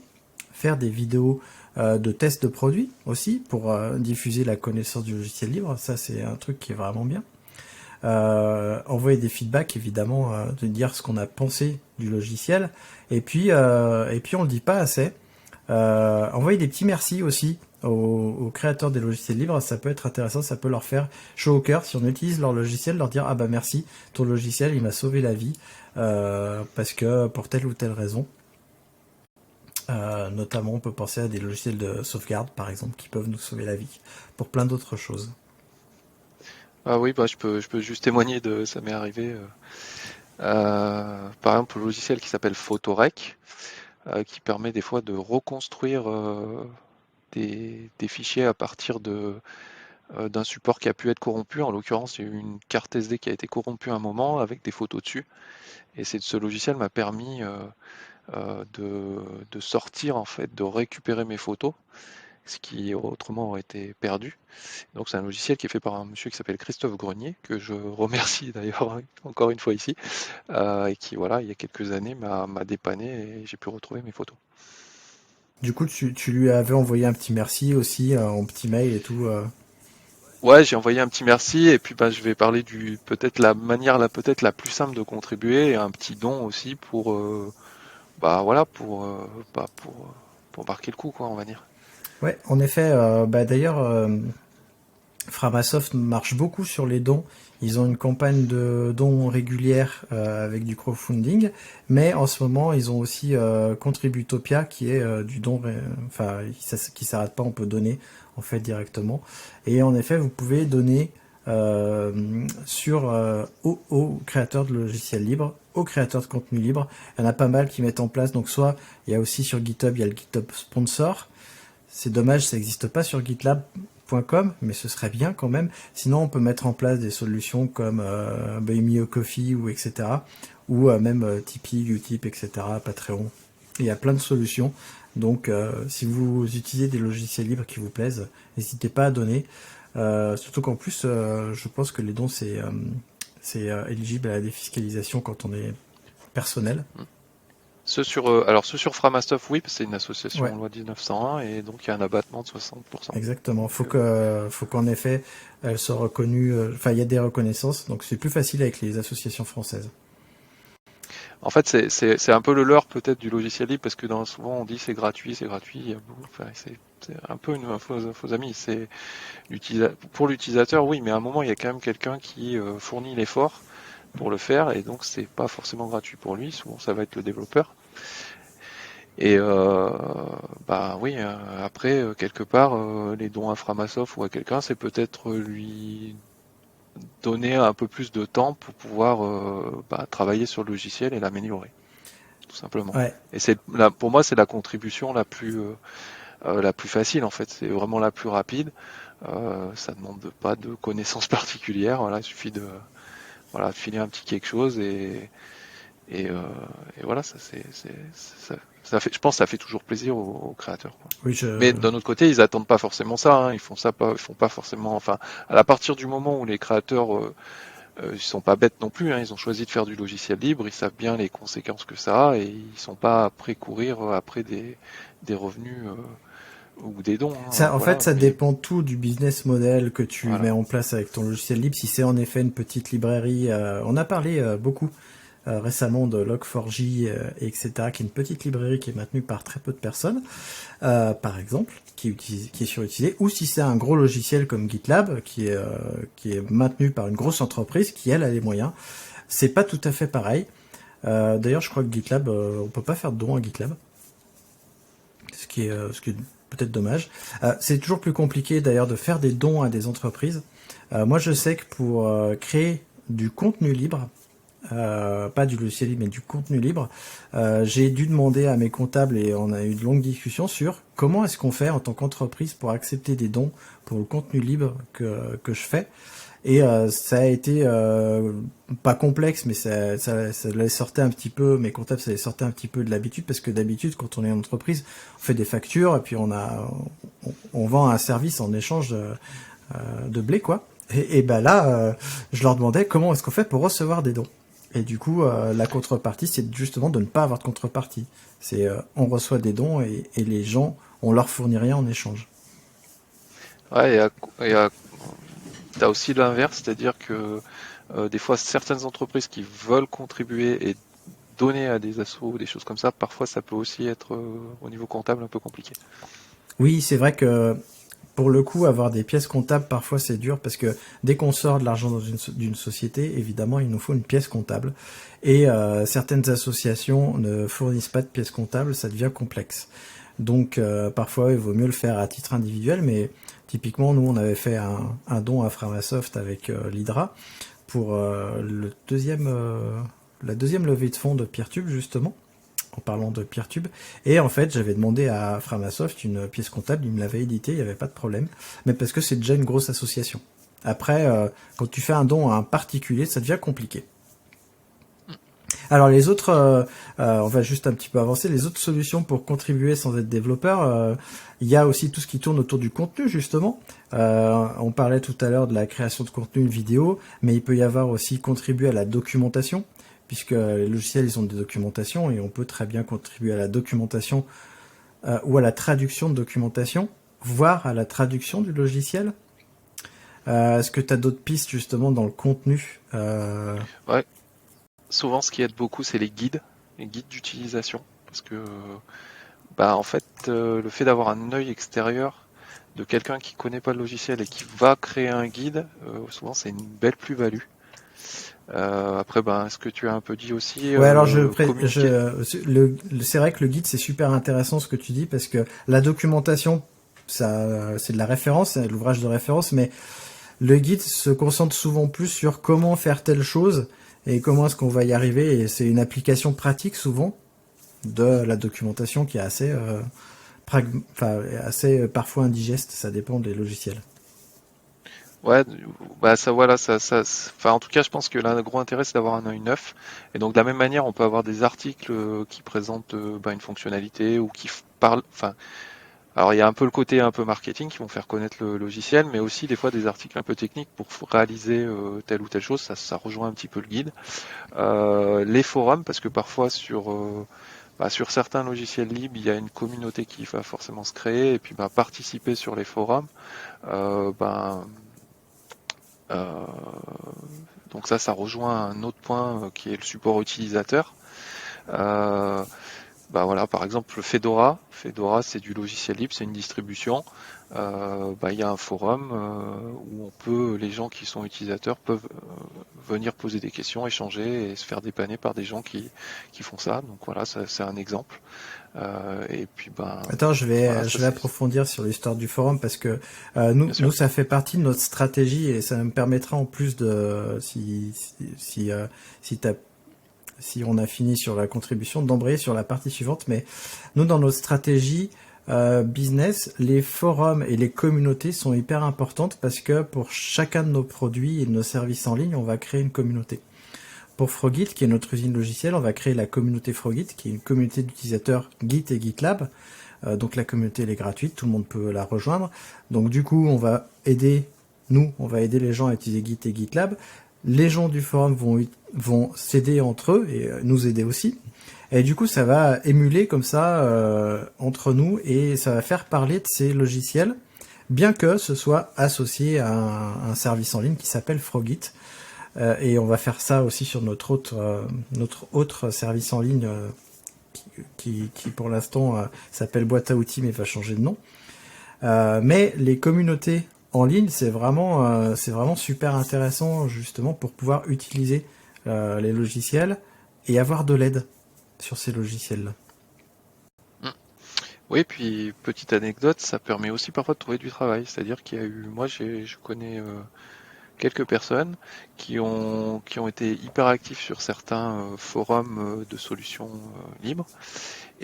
faire des vidéos de tests de produits aussi pour diffuser la connaissance du logiciel libre. Ça, c'est un truc qui est vraiment bien. Envoyer des feedbacks, évidemment, de dire ce qu'on a pensé du logiciel. Et puis on le dit pas assez. Envoyer des petits merci aussi aux créateurs des logiciels libres, ça peut être intéressant, ça peut leur faire chaud au cœur si on utilise leur logiciel, leur dire ah bah merci, ton logiciel il m'a sauvé la vie parce que pour telle ou telle raison. Notamment, on peut penser à des logiciels de sauvegarde, par exemple, qui peuvent nous sauver la vie, pour plein d'autres choses. Ah oui, bah, je peux juste témoigner de, ça m'est arrivé. Par exemple, le logiciel qui s'appelle Photorec, qui permet des fois de reconstruire des fichiers à partir d'un support qui a pu être corrompu. En l'occurrence, il y a eu une carte SD qui a été corrompue à un moment avec des photos dessus. Et ce logiciel m'a permis de sortir, en fait, de récupérer mes photos, ce qui autrement aurait été perdu. Donc c'est un logiciel qui est fait par un monsieur qui s'appelle Christophe Grenier, que je remercie d'ailleurs encore une fois ici, et qui, voilà, il y a quelques années m'a dépanné et j'ai pu retrouver mes photos. Du coup, tu lui avais envoyé un petit merci aussi, en petit mail et tout. Ouais, j'ai envoyé un petit merci et puis bah, je vais parler du peut-être la manière peut-être la plus simple de contribuer et un petit don aussi pour bah voilà pour marquer le coup quoi on va dire. Ouais, en effet, bah d'ailleurs, Framasoft marche beaucoup sur les dons. Ils ont une campagne de dons régulière avec du crowdfunding, mais en ce moment, ils ont aussi Contributopia qui est du don, enfin, qui s'arrête pas, on peut donner en fait directement. Et en effet, vous pouvez donner aux créateurs de logiciels libres, aux créateurs de contenu libre. Il y en a pas mal qui mettent en place. Donc soit il y a aussi sur GitHub, il y a le GitHub Sponsor. C'est dommage, ça n'existe pas sur GitLab.com, mais ce serait bien quand même. Sinon, on peut mettre en place des solutions comme Buy Me a Coffee ou etc. Ou même Tipeee, Utip, etc. Patreon. Il y a plein de solutions. Donc, si vous utilisez des logiciels libres qui vous plaisent, n'hésitez pas à donner. Surtout qu'en plus, je pense que les dons, c'est éligible à la défiscalisation quand on est personnel. Ceux sur Framastuff oui, parce que c'est une Ouais, association loi 1901 et donc il y a un abattement de 60%. exactement. Donc, Faut qu'en effet, elle soit reconnue. Enfin, il y a des reconnaissances, donc c'est plus facile avec les associations françaises. en fait, c'est un peu le leurre peut-être du logiciel libre parce que souvent on dit c'est gratuit. Il y a enfin, c'est un peu une fausse amie. Pour l'utilisateur, oui, mais à un moment il y a quand même quelqu'un qui fournit l'effort pour le faire et donc c'est pas forcément gratuit pour lui. Souvent ça va être le développeur. Et bah oui, après, quelque part, les dons à Framasoft ou à quelqu'un, c'est peut-être lui donner un peu plus de temps pour pouvoir travailler sur le logiciel et l'améliorer, tout simplement. Ouais. Et pour moi, c'est la contribution la plus facile en fait. C'est vraiment la plus rapide. Ça demande pas de connaissances particulières. Voilà, il suffit de filer un petit quelque chose et, euh, et voilà, ça fait, je pense, que ça fait toujours plaisir aux créateurs, quoi. Oui, Mais d'un autre côté, ils attendent pas forcément ça, hein. Ils font pas forcément. Enfin, à partir du moment où les créateurs, ils sont pas bêtes non plus, hein. Ils ont choisi de faire du logiciel libre. Ils savent bien les conséquences que ça a et ils sont pas après courir après des revenus ou des dons, hein, ça, en fait, voilà. ça Mais dépend tout du business model que tu mets voilà. en place avec ton logiciel libre. Si c'est en effet une petite librairie, on a parlé beaucoup récemment de Log4j, etc., qui est une petite librairie qui est maintenue par très peu de personnes, par exemple, qui est surutilisée, ou si c'est un gros logiciel comme GitLab, qui est maintenu par une grosse entreprise qui, elle, a les moyens. C'est pas tout à fait pareil. D'ailleurs, je crois que GitLab, on peut pas faire de dons à GitLab, ce qui est peut-être dommage. C'est toujours plus compliqué d'ailleurs de faire des dons à des entreprises. Moi, je sais que pour créer du contenu libre, pas du logiciel libre, mais du contenu libre, j'ai dû demander à mes comptables et on a eu de longues discussions sur comment est-ce qu'on fait en tant qu'entreprise pour accepter des dons pour le contenu libre que je fais. Et ça a été pas complexe, mais ça les sortait un petit peu, mes comptables, ça les sortait un petit peu de l'habitude, parce que d'habitude, quand on est une entreprise, on fait des factures, et puis on vend un service en échange de blé, quoi. Et ben là, je leur demandais comment est-ce qu'on fait pour recevoir des dons. Et du coup, la contrepartie, c'est justement de ne pas avoir de contrepartie. C'est on reçoit des dons et les gens, on leur fournit rien en échange. Ouais, t'as aussi l'inverse, c'est-à-dire que des fois certaines entreprises qui veulent contribuer et donner à des assos, des choses comme ça, parfois ça peut aussi être au niveau comptable un peu compliqué. Oui, c'est vrai que pour le coup, avoir des pièces comptables, parfois c'est dur parce que dès qu'on sort de l'argent d'une société, évidemment, il nous faut une pièce comptable. Et certaines associations ne fournissent pas de pièces comptables, ça devient complexe. Donc parfois, il vaut mieux le faire à titre individuel, mais typiquement, nous, on avait fait un don à Framasoft avec l'Hydra pour la deuxième levée de fonds de Peertube, justement, en parlant de Peertube. Et en fait, j'avais demandé à Framasoft une pièce comptable, il me l'avait édité, il n'y avait pas de problème. Mais parce que c'est déjà une grosse association. Après, quand tu fais un don à un particulier, ça devient compliqué. Alors les autres, on va juste un petit peu avancer, les autres solutions pour contribuer sans être développeur, il y a aussi tout ce qui tourne autour du contenu, justement. On parlait tout à l'heure de la création de contenu vidéo, mais il peut y avoir aussi contribuer à la documentation, puisque les logiciels, ils ont des documentations, et on peut très bien contribuer à la documentation ou à la traduction de documentation, voire à la traduction du logiciel. Est-ce que tu as d'autres pistes, justement, dans le contenu Ouais, souvent ce qui aide beaucoup c'est les guides d'utilisation, parce que en fait le fait d'avoir un œil extérieur de quelqu'un qui connaît pas le logiciel et qui va créer un guide, souvent c'est une belle plus-value. Après, ce que tu as un peu dit aussi, Ouais, alors communiquer. c'est vrai que le guide c'est super intéressant ce que tu dis parce que la documentation, ça, c'est de la référence, c'est de l'ouvrage de référence, mais le guide se concentre souvent plus sur comment faire telle chose et comment est-ce qu'on va y arriver. Et c'est une application pratique souvent de la documentation qui est assez, assez parfois indigeste. Ça dépend des logiciels. Ouais, ça voilà, enfin en tout cas je pense que le gros intérêt c'est d'avoir un œil neuf. Et donc de la même manière on peut avoir des articles qui présentent une fonctionnalité ou parlent, enfin alors il y a un peu le côté un peu marketing qui vont faire connaître le logiciel, mais aussi des fois des articles un peu techniques pour réaliser telle ou telle chose, ça rejoint un petit peu le guide. Les forums, parce que parfois sur certains logiciels libres, il y a une communauté qui va forcément se créer, et puis participer sur les forums. Euh, ben, euh, donc ça rejoint un autre point qui est le support utilisateur. Euh, voilà, par exemple Fedora. Fedora, c'est du logiciel libre, c'est une distribution. Il y a un forum où les gens qui sont utilisateurs peuvent venir poser des questions, échanger et se faire dépanner par des gens qui font ça. Donc voilà, ça, c'est un exemple. Et puis Attends, voilà, je ça vais c'est approfondir sur l'histoire du forum parce que bien nous, sûr. ça fait partie de notre stratégie et ça me permettra en plus de, si t'as si on a fini sur la contribution, d'embrayer sur la partie suivante. Mais nous, dans notre stratégie business, les forums et les communautés sont hyper importantes parce que pour chacun de nos produits et de nos services en ligne, on va créer une communauté. Pour Frogit, qui est notre usine logicielle, on va créer la communauté Frogit, qui est une communauté d'utilisateurs Git et GitLab. Donc la communauté elle est gratuite, tout le monde peut la rejoindre. Donc du coup, on va aider les gens à utiliser Git et GitLab. Les gens du forum vont s'aider entre eux et nous aider aussi. Et du coup, ça va émuler comme ça entre nous et ça va faire parler de ces logiciels, bien que ce soit associé à un service en ligne qui s'appelle Frogit. Et on va faire ça aussi sur notre autre service en ligne qui pour l'instant s'appelle Boîte à outils mais va changer de nom. Mais les communautés en ligne, c'est vraiment super intéressant justement pour pouvoir utiliser les logiciels et avoir de l'aide sur ces logiciels-là. Mm. Oui, puis petite anecdote, ça permet aussi parfois de trouver du travail. C'est-à-dire qu'il y a eu, moi je connais quelques personnes qui ont été hyper actifs sur certains forums de solutions libres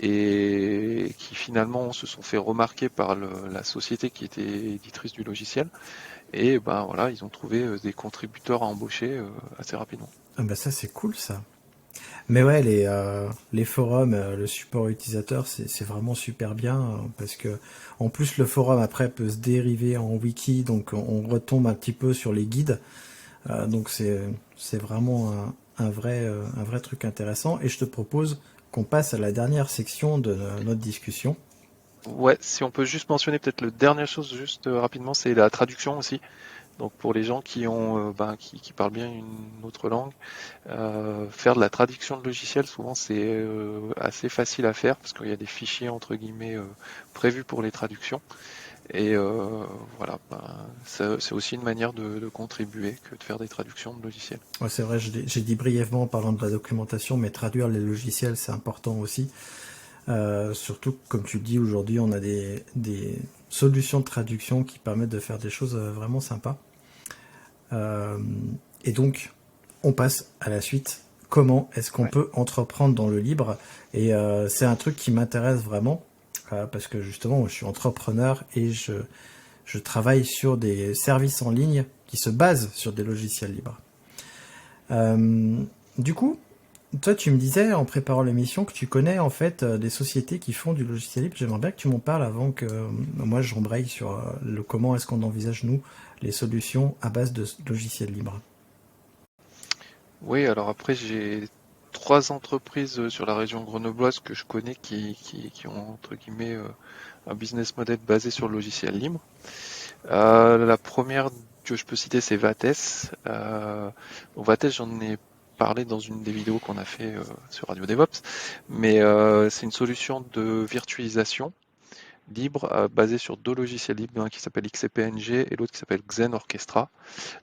et qui finalement se sont fait remarquer par la société qui était éditrice du logiciel. Et ben voilà, ils ont trouvé des contributeurs à embaucher assez rapidement. Ah bah ça c'est cool ça. Mais ouais, les forums, le support utilisateur, c'est vraiment super bien parce que en plus le forum après peut se dériver en wiki, donc on retombe un petit peu sur les guides. Donc c'est vraiment un vrai truc intéressant. Et je te propose qu'on passe à la dernière section de notre discussion. Ouais, si on peut juste mentionner peut-être le dernière chose juste rapidement, c'est la traduction aussi. Donc pour les gens qui ont qui parlent bien une autre langue, faire de la traduction de logiciel, souvent c'est assez facile à faire parce qu'il y a des fichiers entre guillemets prévus pour les traductions. Et voilà, c'est aussi une manière de contribuer que de faire des traductions de logiciels. Ouais, c'est vrai, j'ai dit brièvement en parlant de la documentation, mais traduire les logiciels, c'est important aussi. Surtout, comme tu le dis, aujourd'hui, on a des solutions de traduction qui permettent de faire des choses vraiment sympas. Euh, et donc, on passe à la suite. Comment est-ce qu'on Ouais. peut entreprendre dans le libre? Et c'est un truc qui m'intéresse vraiment, parce que justement, je suis entrepreneur et je travaille sur des services en ligne qui se basent sur des logiciels libres. Euh, du coup, toi, tu me disais en préparant l'émission que tu connais en fait des sociétés qui font du logiciel libre. J'aimerais bien que tu m'en parles avant que moi j'embraye sur le comment est-ce qu'on envisage nous les solutions à base de logiciels libres. Oui, alors après j'ai trois entreprises sur la région grenobloise que je connais qui ont entre guillemets un business model basé sur le logiciel libre. La première que je peux citer, c'est Vates. Bon, Vates, j'en ai parlé dans une des vidéos qu'on a fait sur Radio DevOps, mais c'est une solution de virtualisation libre basée sur deux logiciels libres, un qui s'appelle XCP-ng et l'autre qui s'appelle Xen Orchestra.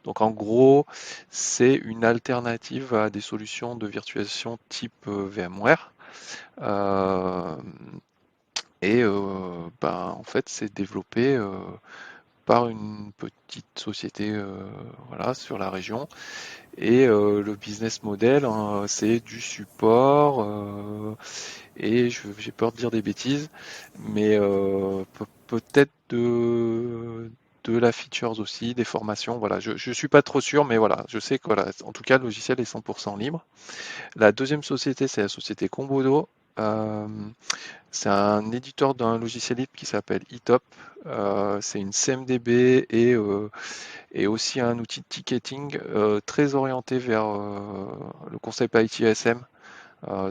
Donc en gros, c'est une alternative à des solutions de virtualisation type VMware. Euh, en fait, c'est développé par une petite société voilà, sur la région. Et le business model, hein, c'est du support. Et j'ai peur de dire des bêtises, mais peut-être de la features aussi, des formations. Voilà, je suis pas trop sûr, mais voilà, je sais que voilà, en tout cas, le logiciel est 100% libre. La deuxième société, c'est la société Combodo. Euh, c'est un éditeur d'un logiciel libre qui s'appelle eTop. C'est une CMDB et aussi un outil de ticketing très orienté vers le concept ITSM,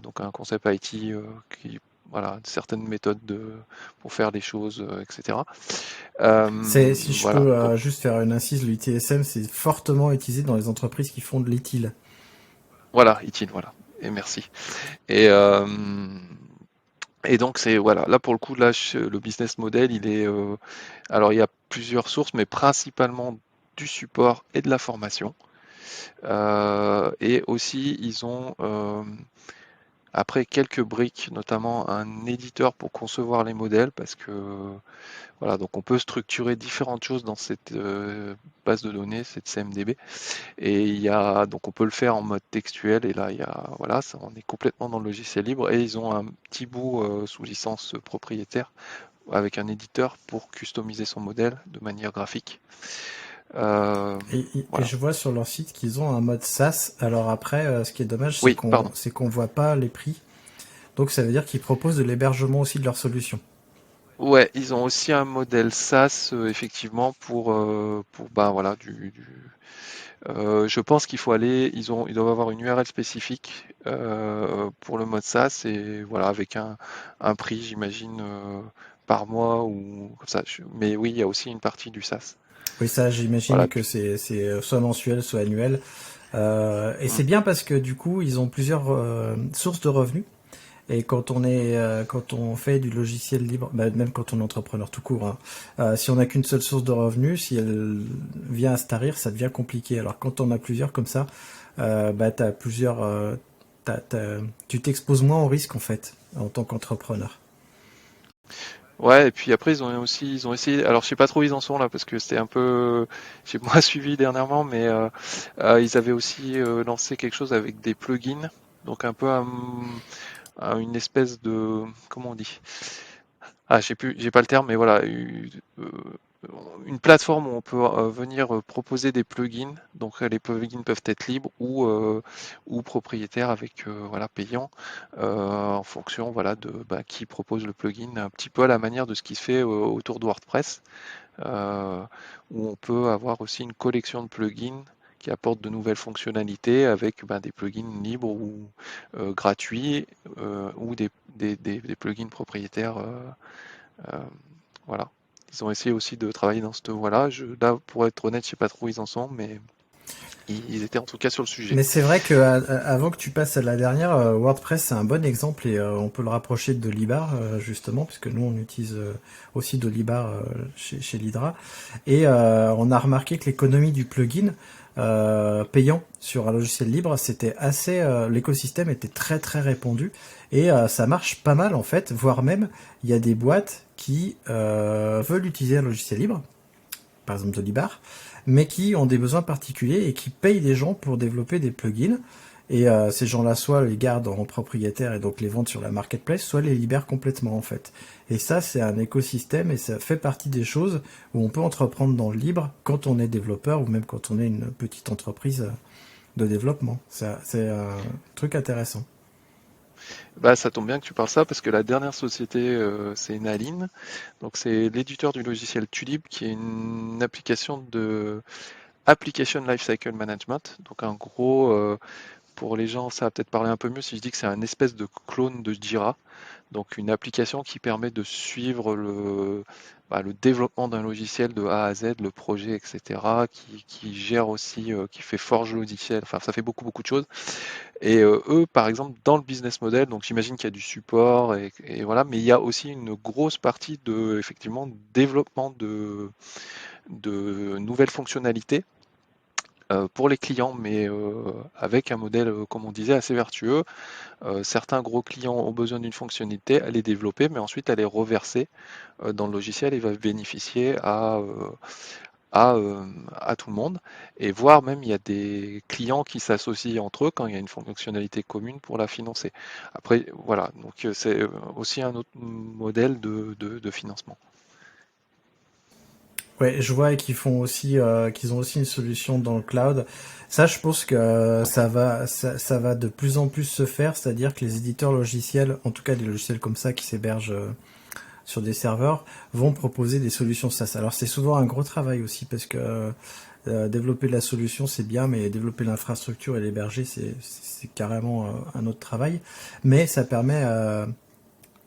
donc un concept IT qui voilà certaines méthodes pour faire les choses, etc. Si je Voilà, peux donc juste faire une incise, l'ITSM c'est fortement utilisé dans les entreprises qui font de l'ITIL. voilà, ITIL, voilà, et merci. Et, euh, et donc c'est voilà, là pour le coup, le business model, il est, alors il y a plusieurs sources, mais principalement du support et de la formation. Et aussi, ils ont Après, quelques briques, notamment un éditeur pour concevoir les modèles, parce que voilà, donc on peut structurer différentes choses dans cette base de données, cette CMDB, et donc on peut le faire en mode textuel, et là voilà, on est complètement dans le logiciel libre, et ils ont un petit bout sous licence propriétaire avec un éditeur pour customiser son modèle de manière graphique. Euh, Et voilà. je vois sur leur site qu'ils ont un mode SaaS. Alors après, ce qui est dommage, Oui, pardon. c'est qu'on voit pas les prix. Donc ça veut dire qu'ils proposent de l'hébergement aussi de leur solution. Ouais, ils ont aussi un modèle SaaS effectivement pour bah voilà je pense qu'il faut aller ils doivent avoir une URL spécifique pour le mode SaaS et voilà avec un prix j'imagine par mois ou comme ça. Mais oui, il y a aussi une partie du SaaS. Oui, ça, j'imagine Voilà. que c'est soit mensuel, soit annuel. Et Mm. c'est bien parce que du coup, ils ont plusieurs sources de revenus. Et quand on fait du logiciel libre, bah, même quand on est entrepreneur tout court, hein, si on n'a qu'une seule source de revenus, si elle vient à se tarir, ça devient compliqué. Alors quand on a plusieurs comme ça, bah t'as plusieurs, tu t'exposes moins au risque en fait en tant qu'entrepreneur. Ouais, et puis après ils ont essayé. Alors je sais pas trop où ils en sont là parce que c'était un peu, j'ai moins suivi dernièrement, mais ils avaient aussi lancé quelque chose avec des plugins, donc un peu une espèce de, comment on dit? Ah, j'ai pas le terme, mais voilà, une plateforme où on peut venir proposer des plugins. Donc les plugins peuvent être libres ou propriétaires avec voilà payant en fonction voilà de bah, qui propose le plugin, un petit peu à la manière de ce qui se fait autour de WordPress, euh, où on peut avoir aussi une collection de plugins qui apportent de nouvelles fonctionnalités avec ben, des plugins libres ou gratuits ou des plugins propriétaires. Euh, voilà. Ils ont essayé aussi de travailler dans cette voie-là. Là, pour être honnête, je sais pas trop où ils en sont, mais ils étaient en tout cas sur le sujet. Mais c'est vrai que avant que tu passes à la dernière, WordPress c'est un bon exemple et on peut le rapprocher de Dolibar justement puisque nous on utilise aussi Dolibar chez l'Hydra et on a remarqué que l'économie du plugin payant sur un logiciel libre c'était assez l'écosystème était très très répandu et ça marche pas mal en fait, voire même il y a des boîtes qui veulent utiliser un logiciel libre par exemple Dolibar, mais qui ont des besoins particuliers et qui payent des gens pour développer des plugins. Et ces gens-là, soit les gardent en propriétaire et donc les vendent sur la marketplace, soit les libèrent complètement en fait. Et ça, c'est un écosystème et ça fait partie des choses où on peut entreprendre dans le libre quand on est développeur ou même quand on est une petite entreprise de développement. C'est un truc intéressant. Bah, ça tombe bien que tu parles ça parce que la dernière société, c'est Naline. Donc, c'est l'éditeur du logiciel Tulip qui est une application de Application Lifecycle Management. Donc, en gros, pour les gens, ça va peut-être parler un peu mieux si je dis que c'est un espèce de clone de Jira. Donc une application qui permet de suivre bah, le développement d'un logiciel de A à Z, le projet, etc., qui gère aussi, qui fait forge logiciel, enfin ça fait beaucoup de choses. Et eux, par exemple, dans le business model, donc j'imagine qu'il y a du support et voilà, mais il y a aussi une grosse partie de effectivement développement de nouvelles fonctionnalités pour les clients, mais avec un modèle, comme on disait, assez vertueux. Certains gros clients ont besoin d'une fonctionnalité, elle est développée, mais ensuite elle est reversée dans le logiciel et va bénéficier à tout le monde. Et voire même, il y a des clients qui s'associent entre eux quand il y a une fonctionnalité commune pour la financer. Après, voilà, donc c'est aussi un autre modèle de financement. Ouais, je vois qu'ils ont aussi une solution dans le cloud. Ça, je pense que ça va de plus en plus se faire, c'est-à-dire que les éditeurs logiciels, en tout cas des logiciels comme ça qui s'hébergent sur des serveurs, vont proposer des solutions SaaS. Alors c'est souvent un gros travail aussi parce que développer la solution c'est bien, mais développer l'infrastructure et l'héberger c'est carrément un autre travail. Mais ça permet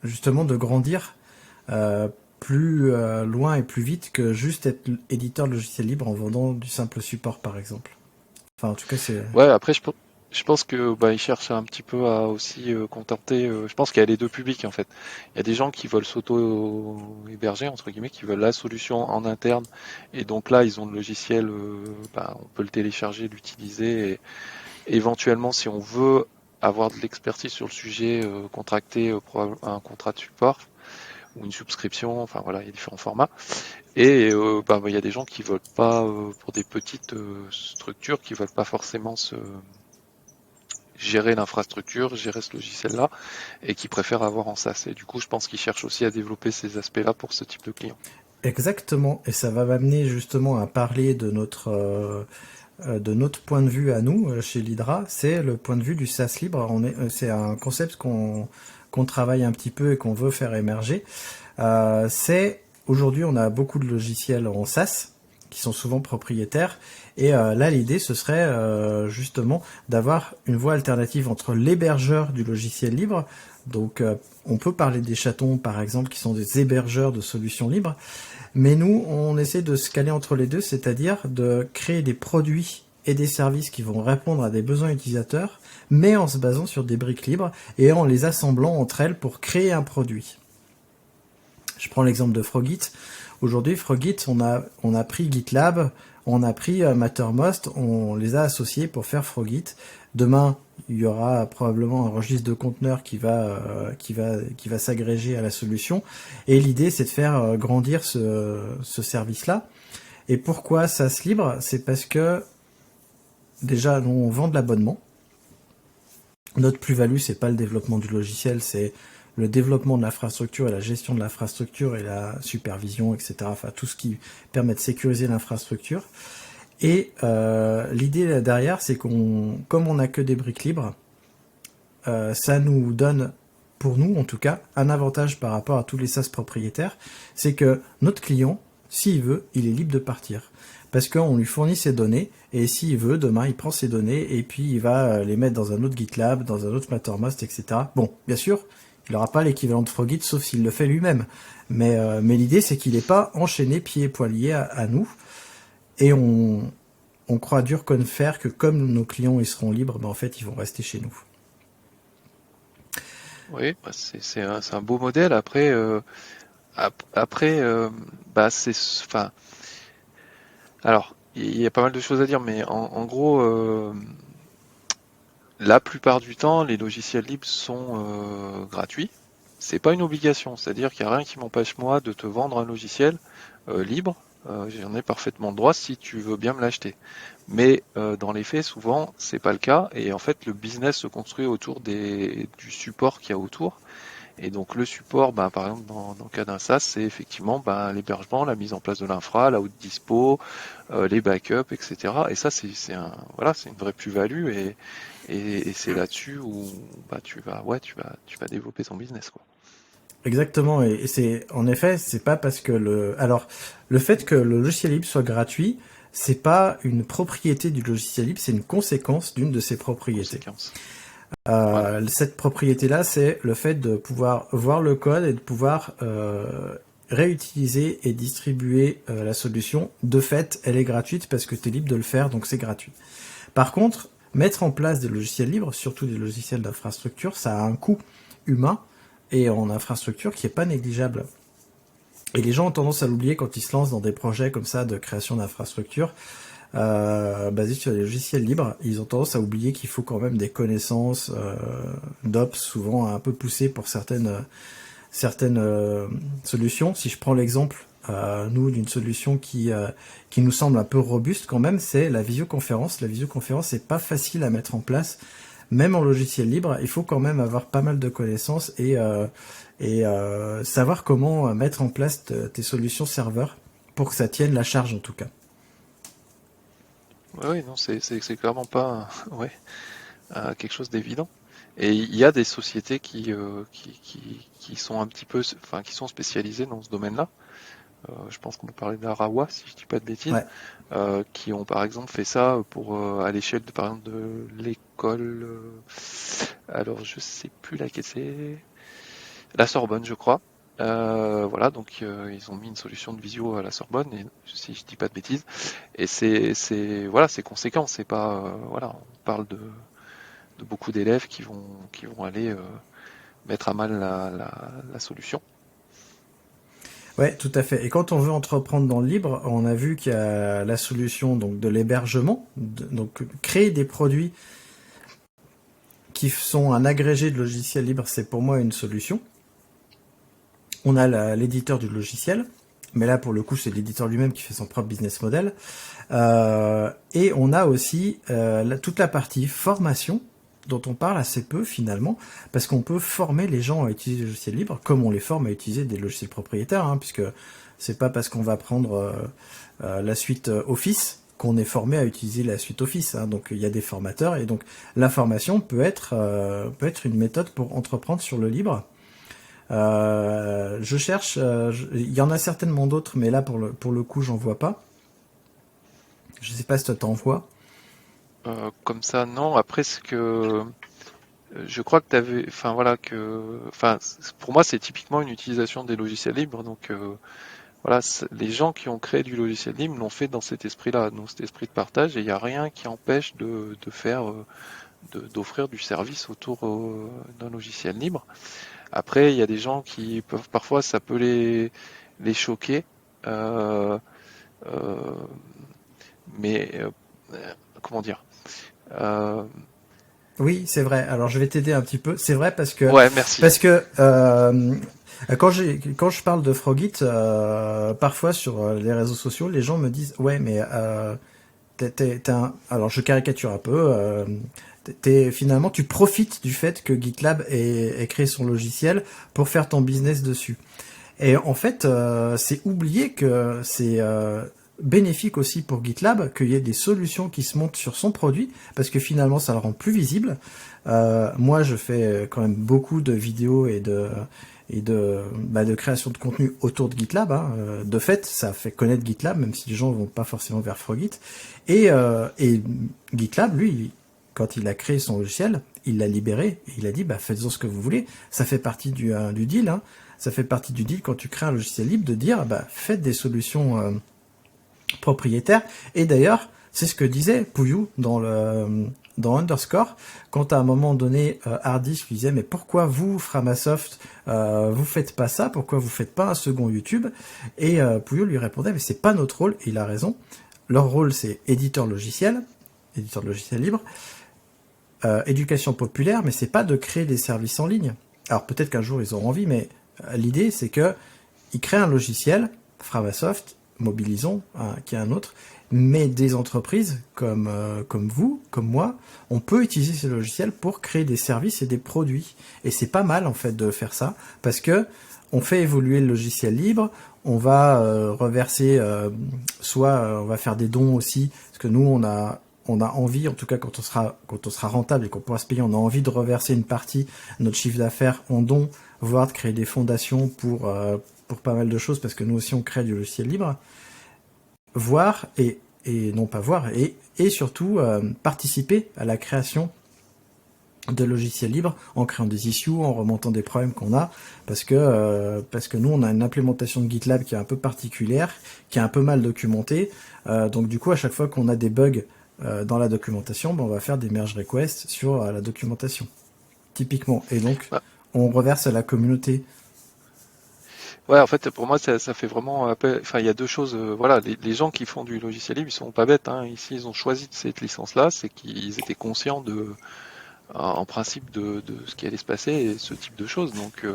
justement de grandir euh, plus loin et plus vite que juste être éditeur de logiciel libre en vendant du simple support par exemple. Enfin en tout cas c'est... Ouais, après, je pense que bah, ils cherchent un petit peu à aussi contenter. Je pense qu'il y a les deux publics en fait. Il y a des gens qui veulent s'auto-héberger entre guillemets, qui veulent la solution en interne, et donc là, ils ont le logiciel. Bah, on peut le télécharger, l'utiliser, et éventuellement, si on veut avoir de l'expertise sur le sujet, contracter un contrat de support ou une subscription, enfin voilà, il y a différents formats. Et il y a des gens qui veulent pas, pour des petites structures, qui veulent pas forcément gérer l'infrastructure, gérer ce logiciel-là, et qui préfèrent avoir en SaaS. Et du coup, je pense qu'ils cherchent aussi à développer ces aspects-là pour ce type de client. Exactement, et ça va m'amener justement à parler de notre point de vue à nous chez l'Hydra, c'est le point de vue du SaaS libre. C'est un concept qu'on travaille un petit peu et qu'on veut faire émerger. C'est aujourd'hui on a beaucoup de logiciels en SaaS qui sont souvent propriétaires et là l'idée ce serait justement d'avoir une voie alternative entre l'hébergeur du logiciel libre. Donc on peut parler des chatons par exemple qui sont des hébergeurs de solutions libres. Mais nous, on essaie de se caler entre les deux, c'est-à-dire de créer des produits et des services qui vont répondre à des besoins utilisateurs, mais en se basant sur des briques libres et en les assemblant entre elles pour créer un produit. Je prends l'exemple de Frogit. Aujourd'hui, Frogit, on a pris GitLab, on a pris Mattermost, on les a associés pour faire Frogit. Demain, il y aura probablement un registre de conteneurs qui va s'agréger à la solution. Et l'idée, c'est de faire grandir ce service-là. Et pourquoi SaaS libre? C'est parce que déjà, nous, on vend de l'abonnement. Notre plus-value, c'est pas le développement du logiciel, c'est le développement de l'infrastructure et la gestion de l'infrastructure et la supervision, etc. Enfin, tout ce qui permet de sécuriser l'infrastructure. Et l'idée derrière, c'est comme on n'a que des briques libres, ça nous donne, pour nous en tout cas, un avantage par rapport à tous les SaaS propriétaires, c'est que notre client, s'il veut, il est libre de partir. Parce qu'on lui fournit ses données, et s'il veut, demain, il prend ses données, et puis il va les mettre dans un autre GitLab, dans un autre Mattermost, etc. Bon, bien sûr, il n'aura pas l'équivalent de Frogit, sauf s'il le fait lui-même. Mais l'idée, c'est qu'il n'est pas enchaîné pieds et poings liés à nous. Et on croit dur comme fer que comme nos clients ils seront libres, en fait, ils vont rester chez nous. Oui, c'est un beau modèle. Après, enfin, alors, il y a pas mal de choses à dire, mais en gros, la plupart du temps, les logiciels libres sont gratuits. C'est pas une obligation, c'est-à-dire qu'il n'y a rien qui m'empêche moi de te vendre un logiciel libre. J'en ai parfaitement le droit si tu veux bien me l'acheter. Mais dans les faits, souvent, c'est pas le cas. Et en fait, le business se construit autour du support qu'il y a autour. Et donc le support, par exemple, dans le cas d'un SaaS, c'est effectivement l'hébergement, la mise en place de l'infra, la haute dispo, les backups, etc. Et ça, c'est une vraie plus-value et c'est là-dessus où tu vas développer ton business, quoi. Exactement, et c'est en effet, c'est pas parce que le fait que le logiciel libre soit gratuit, c'est pas une propriété du logiciel libre, c'est une conséquence d'une de ses propriétés. Voilà. Cette propriété-là, c'est le fait de pouvoir voir le code et de pouvoir réutiliser et distribuer la solution. De fait, elle est gratuite parce que tu es libre de le faire, donc c'est gratuit. Par contre, mettre en place des logiciels libres, surtout des logiciels d'infrastructure, ça a un coût humain et en infrastructure qui est pas négligeable. Et les gens ont tendance à l'oublier quand ils se lancent dans des projets comme ça de création d'infrastructures basés sur des logiciels libres. Ils ont tendance à oublier qu'il faut quand même des connaissances d'Ops, souvent un peu poussées pour certaines solutions. Si je prends l'exemple nous d'une solution qui nous semble un peu robuste quand même, c'est la visioconférence. La visioconférence, c'est pas facile à mettre en place. Même en logiciel libre, il faut quand même avoir pas mal de connaissances et savoir comment mettre en place tes solutions serveurs pour que ça tienne la charge en tout cas. Oui, non, c'est clairement pas quelque chose d'évident. Et il y a des sociétés qui sont un petit peu, enfin, qui sont spécialisées dans ce domaine-là. Je pense qu'on peut parler d'Arawa, si je dis pas de bêtises, ouais. Qui ont par exemple fait ça pour à l'échelle de, par exemple, de l'école. Alors je sais plus laquelle c'est, la Sorbonne, je crois. Voilà, donc ils ont mis une solution de visio à la Sorbonne, et si je dis pas de bêtises, et c'est conséquent. C'est pas on parle de beaucoup d'élèves qui vont aller mettre à mal la solution. Ouais, tout à fait. Et quand on veut entreprendre dans le libre, on a vu qu'il y a la solution donc de l'hébergement, donc créer des produits qui sont un agrégé de logiciels libres, c'est pour moi une solution. On a l'éditeur du logiciel, mais là pour le coup c'est l'éditeur lui-même qui fait son propre business model. Et on a aussi toute la partie formation dont on parle assez peu finalement, parce qu'on peut former les gens à utiliser des logiciels libres comme on les forme à utiliser des logiciels propriétaires, hein, puisque c'est pas parce qu'on va prendre la suite Office qu'on est formé à utiliser la suite Office, hein. Donc il y a des formateurs, et donc la formation peut être une méthode pour entreprendre sur le libre. Je cherche, il y en a certainement d'autres, mais là pour le coup j'en vois pas. Je sais pas si toi t'en vois. Comme ça, non. Après, ce que je crois que tu avais, enfin voilà, pour moi, c'est typiquement une utilisation des logiciels libres. Donc voilà, les gens qui ont créé du logiciel libre l'ont fait dans cet esprit-là, dans cet esprit de partage, et il n'y a rien qui empêche de faire, d'offrir du service autour d'un logiciel libre. Après, il y a des gens qui peuvent parfois, ça peut les choquer. Euh, euh, mais comment dire? Euh, Oui, c'est vrai. Alors je vais t'aider un petit peu. C'est vrai ouais, merci. parce que quand je parle de Frogit, parfois sur les réseaux sociaux, les gens me disent ouais mais alors je caricature un peu. Finalement tu profites du fait que GitLab ait créé son logiciel pour faire ton business dessus. Et en fait, c'est oublier que c'est bénéfique aussi pour GitLab qu'il y ait des solutions qui se montent sur son produit, parce que finalement, ça le rend plus visible. Moi, je fais quand même beaucoup de vidéos et de création de contenu autour de GitLab, hein. De fait, ça fait connaître GitLab, même si les gens vont pas forcément vers Frogit. Et GitLab, lui, quand il a créé son logiciel, il l'a libéré, et il a dit, bah, faites-en ce que vous voulez. Ça fait partie du deal, hein. Ça fait partie du deal quand tu crées un logiciel libre de dire, bah, faites des solutions propriétaires. Et d'ailleurs, c'est ce que disait Pouillou dans Underscore, quand à un moment donné, Hardisk lui disait, mais pourquoi vous, Framasoft, vous faites pas ça? Pourquoi vous faites pas un second YouTube? Et Pouillou lui répondait, mais c'est pas notre rôle, et il a raison. Leur rôle, c'est éditeur de logiciel libre, éducation populaire, mais c'est pas de créer des services en ligne. Alors peut-être qu'un jour ils auront envie, mais l'idée c'est que ils créent un logiciel, Framasoft, Mobilisons, qui est un autre, mais des entreprises comme vous, comme moi, on peut utiliser ces logiciels pour créer des services et des produits. Et c'est pas mal en fait de faire ça, parce que on fait évoluer le logiciel libre, on va reverser, soit on va faire des dons aussi, parce que nous on a envie, en tout cas quand on sera rentable et qu'on pourra se payer, on a envie de reverser une partie de notre chiffre d'affaires en dons, voire de créer des fondations pour pas mal de choses, parce que nous aussi on crée du logiciel libre. Voir et non pas voir, et surtout participer à la création de logiciels libres en créant des issues, en remontant des problèmes qu'on a, parce que nous on a une implémentation de GitLab qui est un peu particulière, qui est un peu mal documentée, donc du coup à chaque fois qu'on a des bugs dans la documentation, on va faire des merge requests sur la documentation, typiquement. Et donc, on reverse à la communauté. Ouais, en fait, pour moi, ça fait vraiment appel. Enfin, il y a deux choses. Voilà, les gens qui font du logiciel libre, ils sont pas bêtes, hein. Ici, ils ont choisi cette licence-là, c'est qu'ils étaient conscients en principe, de ce qui allait se passer et ce type de choses. Donc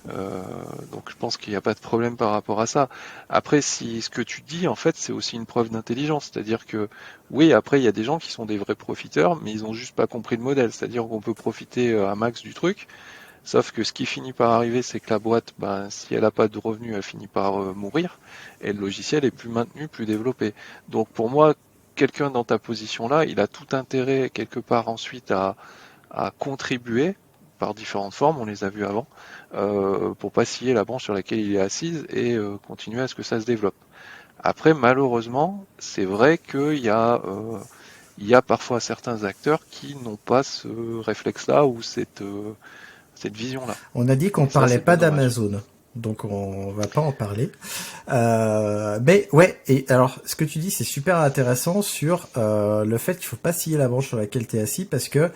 je pense qu'il n'y a pas de problème par rapport à ça. Après, si ce que tu dis, en fait, c'est aussi une preuve d'intelligence. C'est-à-dire que, oui, après, il y a des gens qui sont des vrais profiteurs, mais ils ont juste pas compris le modèle. C'est-à-dire qu'on peut profiter un max du truc, sauf que ce qui finit par arriver, c'est que la boîte, ben, si elle n'a pas de revenus, elle finit par mourir, et le logiciel est plus maintenu, plus développé. Donc pour moi, quelqu'un dans ta position-là, il a tout intérêt quelque part ensuite à contribuer par différentes formes, on les a vus avant, pour pas scier la branche sur laquelle il est assise et continuer à ce que ça se développe. Après, malheureusement, c'est vrai il y a parfois certains acteurs qui n'ont pas ce réflexe-là ou cette vision-là. On a dit qu'on Et ça, parlait c'est bien pas dommage. d'Amazon, donc on va pas en parler. Mais ouais, et alors ce que tu dis c'est super intéressant sur le fait qu'il faut pas scier la branche sur laquelle tu es assis, parce que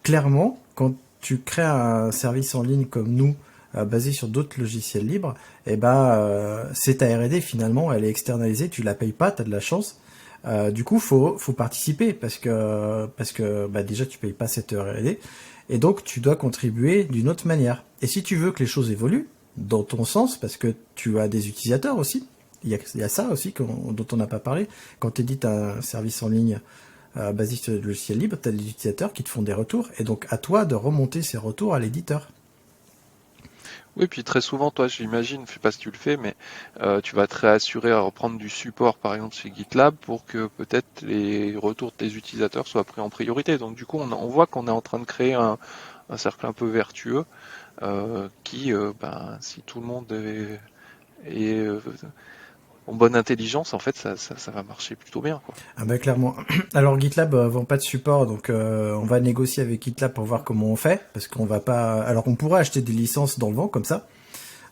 clairement, quand tu crées un service en ligne comme nous, basé sur d'autres logiciels libres, et ben c'est ta R&D finalement, elle est externalisée, tu la payes pas, tu as de la chance. Du coup, faut participer parce que bah, déjà tu payes pas cette R&D et donc tu dois contribuer d'une autre manière. Et si tu veux que les choses évoluent dans ton sens, parce que tu as des utilisateurs aussi, il y a ça aussi dont on n'a pas parlé. Quand tu édites un service en ligne basé sur le logiciel libre, tu as des utilisateurs qui te font des retours et donc à toi de remonter ces retours à l'éditeur. Oui, puis très souvent, toi, j'imagine, je sais pas si tu le fais, mais tu vas te réassurer à reprendre du support, par exemple, chez GitLab, pour que peut-être les retours de tes utilisateurs soient pris en priorité. Donc du coup, on voit qu'on est en train de créer un cercle un peu vertueux, qui, ben, si tout le monde est en bonne intelligence, en fait, ça va marcher plutôt bien, quoi. Ah bah clairement. Alors GitLab vend pas de support, donc on va négocier avec GitLab pour voir comment on fait, parce qu'on va pas. Alors on pourrait acheter des licences dans le vent comme ça,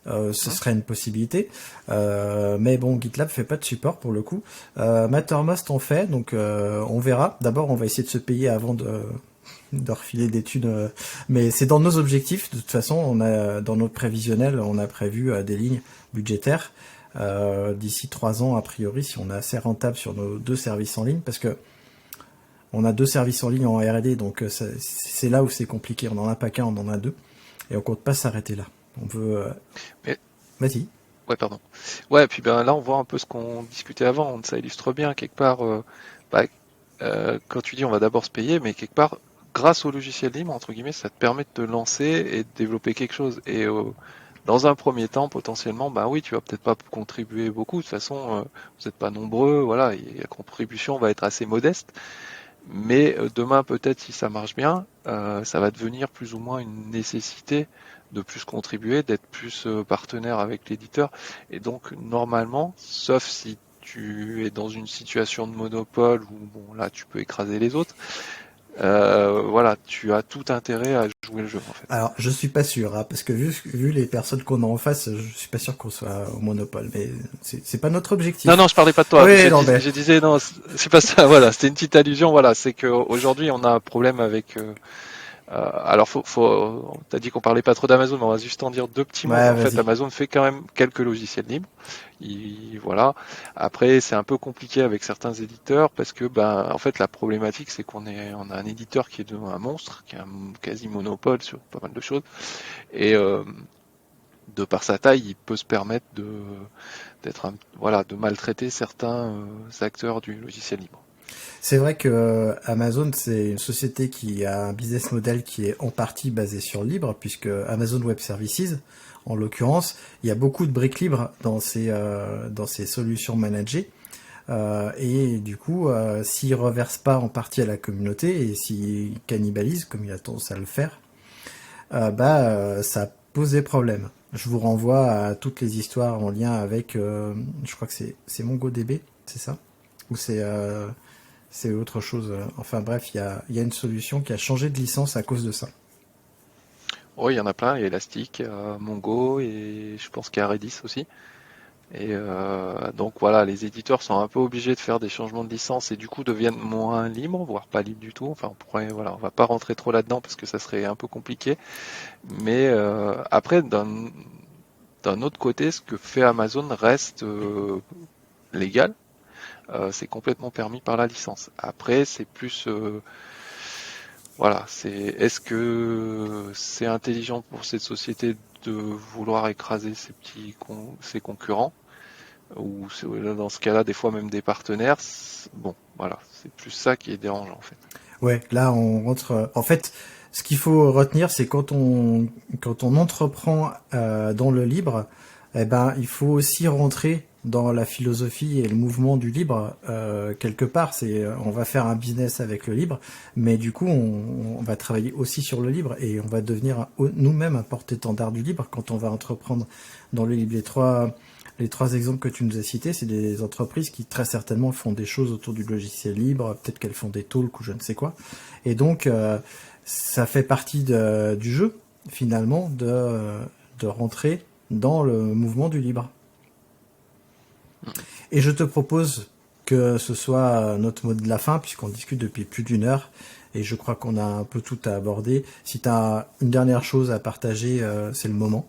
ce Hein. serait une possibilité. Mais bon, GitLab fait pas de support pour le coup. Mattermost en fait, donc on verra. D'abord, on va essayer de se payer avant de refiler des thunes, mais c'est dans nos objectifs. De toute façon, on a dans notre prévisionnel, on a prévu des lignes budgétaires d'ici 3 ans a priori, si on est assez rentable sur nos deux services en ligne, parce que on a deux services en ligne en R&D, donc c'est là où c'est compliqué. On en a pas qu'un, on en a deux, et on compte pas s'arrêter là. On veut, Mais vas-y. ouais, pardon. Ouais, puis ben là, on voit un peu ce qu'on discutait avant. Ça illustre bien quelque part. Bah, quand tu dis on va d'abord se payer, mais quelque part, grâce au logiciel libre, entre guillemets, ça te permet de te lancer et de développer quelque chose. Et dans un premier temps, potentiellement, bah oui, tu vas peut-être pas contribuer beaucoup. De toute façon, vous n'êtes pas nombreux. Voilà, et la contribution va être assez modeste. Mais demain, peut-être, si ça marche bien, ça va devenir plus ou moins une nécessité de plus contribuer, d'être plus partenaire avec l'éditeur. Et donc, normalement, sauf si tu es dans une situation de monopole où, bon, là, tu peux écraser les autres, voilà, tu as tout intérêt à jouer le jeu, en fait. Alors, je suis pas sûr, hein, parce que vu les personnes qu'on a en face, je suis pas sûr qu'on soit au monopole, mais c'est pas notre Non, objectif. non, je parlais pas de toi. Oui, non, mais Je disais, non, c'est pas ça. Voilà, c'était une petite allusion. Voilà, c'est qu'aujourd'hui, on a un problème avec alors, t'as dit qu'on parlait pas trop d'Amazon, mais on va juste en dire deux petits mots. ouais, En fait, vas-y. Amazon fait quand même quelques logiciels libres. Voilà. Après, c'est un peu compliqué avec certains éditeurs parce que, ben, en fait, la problématique, c'est on a un éditeur qui est devenu un monstre, qui a un quasi monopole sur pas mal de choses, et de par sa taille, il peut se permettre voilà, de maltraiter certains acteurs du logiciel libre. C'est vrai que Amazon, c'est une société qui a un business model qui est en partie basé sur le libre, puisque Amazon Web Services, en l'occurrence, il y a beaucoup de briques libres dans ces solutions managées. Et du coup, s'ils reversent pas en partie à la communauté et s'ils cannibalisent, comme il a tendance à le faire, ça pose des problèmes. Je vous renvoie à toutes les histoires en lien avec, je crois que c'est MongoDB, c'est ça? Ou c'est autre chose. Enfin bref, il y a une solution qui a changé de licence à cause de ça. Oh, il y en a plein, il y a Elastic, il y a Mongo et je pense qu'il y a Redis aussi. Et donc voilà, les éditeurs sont un peu obligés de faire des changements de licence et du coup deviennent moins libres, voire pas libres du tout. Enfin, voilà, on va pas rentrer trop là-dedans parce que ça serait un peu compliqué. Mais après, d'un autre côté, ce que fait Amazon reste légal. C'est complètement permis par la licence. Après, c'est plus voilà, est-ce que c'est intelligent pour cette société de vouloir écraser ses concurrents? Ou dans ce cas-là, des fois même des partenaires. Bon, voilà, c'est plus ça qui est dérangeant en fait. Ouais, là on rentre. En fait, ce qu'il faut retenir, c'est quand on entreprend dans le libre, eh ben il faut aussi rentrer dans la philosophie et le mouvement du libre quelque part. On va faire un business avec le libre, mais du coup on va travailler aussi sur le libre et on va devenir nous-mêmes un porte-étendard du libre quand on va entreprendre dans le libre. Les trois exemples que tu nous as cités, c'est des entreprises qui très certainement font des choses autour du logiciel libre, peut-être qu'elles font des talks ou je ne sais quoi. Et donc, ça fait partie du jeu, finalement, de rentrer dans le mouvement du libre. Et je te propose que ce soit notre mot de la fin, puisqu'on discute depuis plus d'1 heure, et je crois qu'on a un peu tout à aborder. Si tu as une dernière chose à partager, c'est le moment.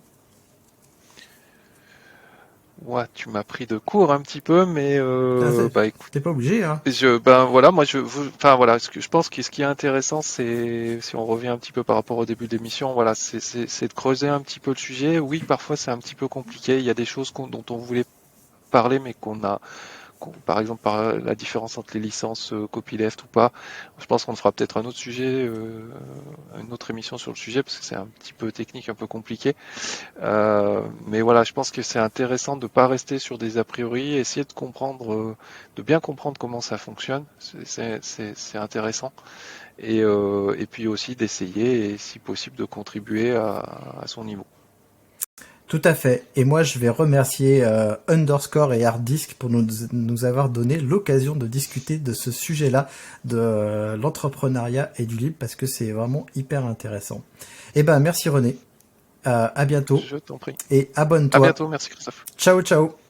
ouais, tu m'as pris de court un petit peu, mais bah écoute, T'es pas obligé, hein. ben voilà, moi enfin voilà, je pense que ce qui est intéressant, c'est si on revient un petit peu par rapport au début de l'émission, voilà, c'est de creuser un petit peu le sujet. Oui, parfois c'est un petit peu compliqué. Il y a des choses dont on voulait parler, mais par exemple, par la différence entre les licences copyleft ou pas. Je pense qu'on fera peut-être un autre sujet, une autre émission sur le sujet, parce que c'est un petit peu technique, un peu compliqué. Mais voilà, je pense que c'est intéressant de pas rester sur des a priori, essayer de comprendre, de bien comprendre comment ça fonctionne. C'est intéressant. Et puis aussi d'essayer et si possible de contribuer à son niveau. Tout à fait. Et moi, je vais remercier Underscore et Harddisk pour nous avoir donné l'occasion de discuter de ce sujet-là, de l'entrepreneuriat et du libre, parce que c'est vraiment hyper intéressant. Eh ben, merci René. À bientôt Je t'en prie. et À abonne-toi. bientôt, merci Christophe. Ciao, ciao.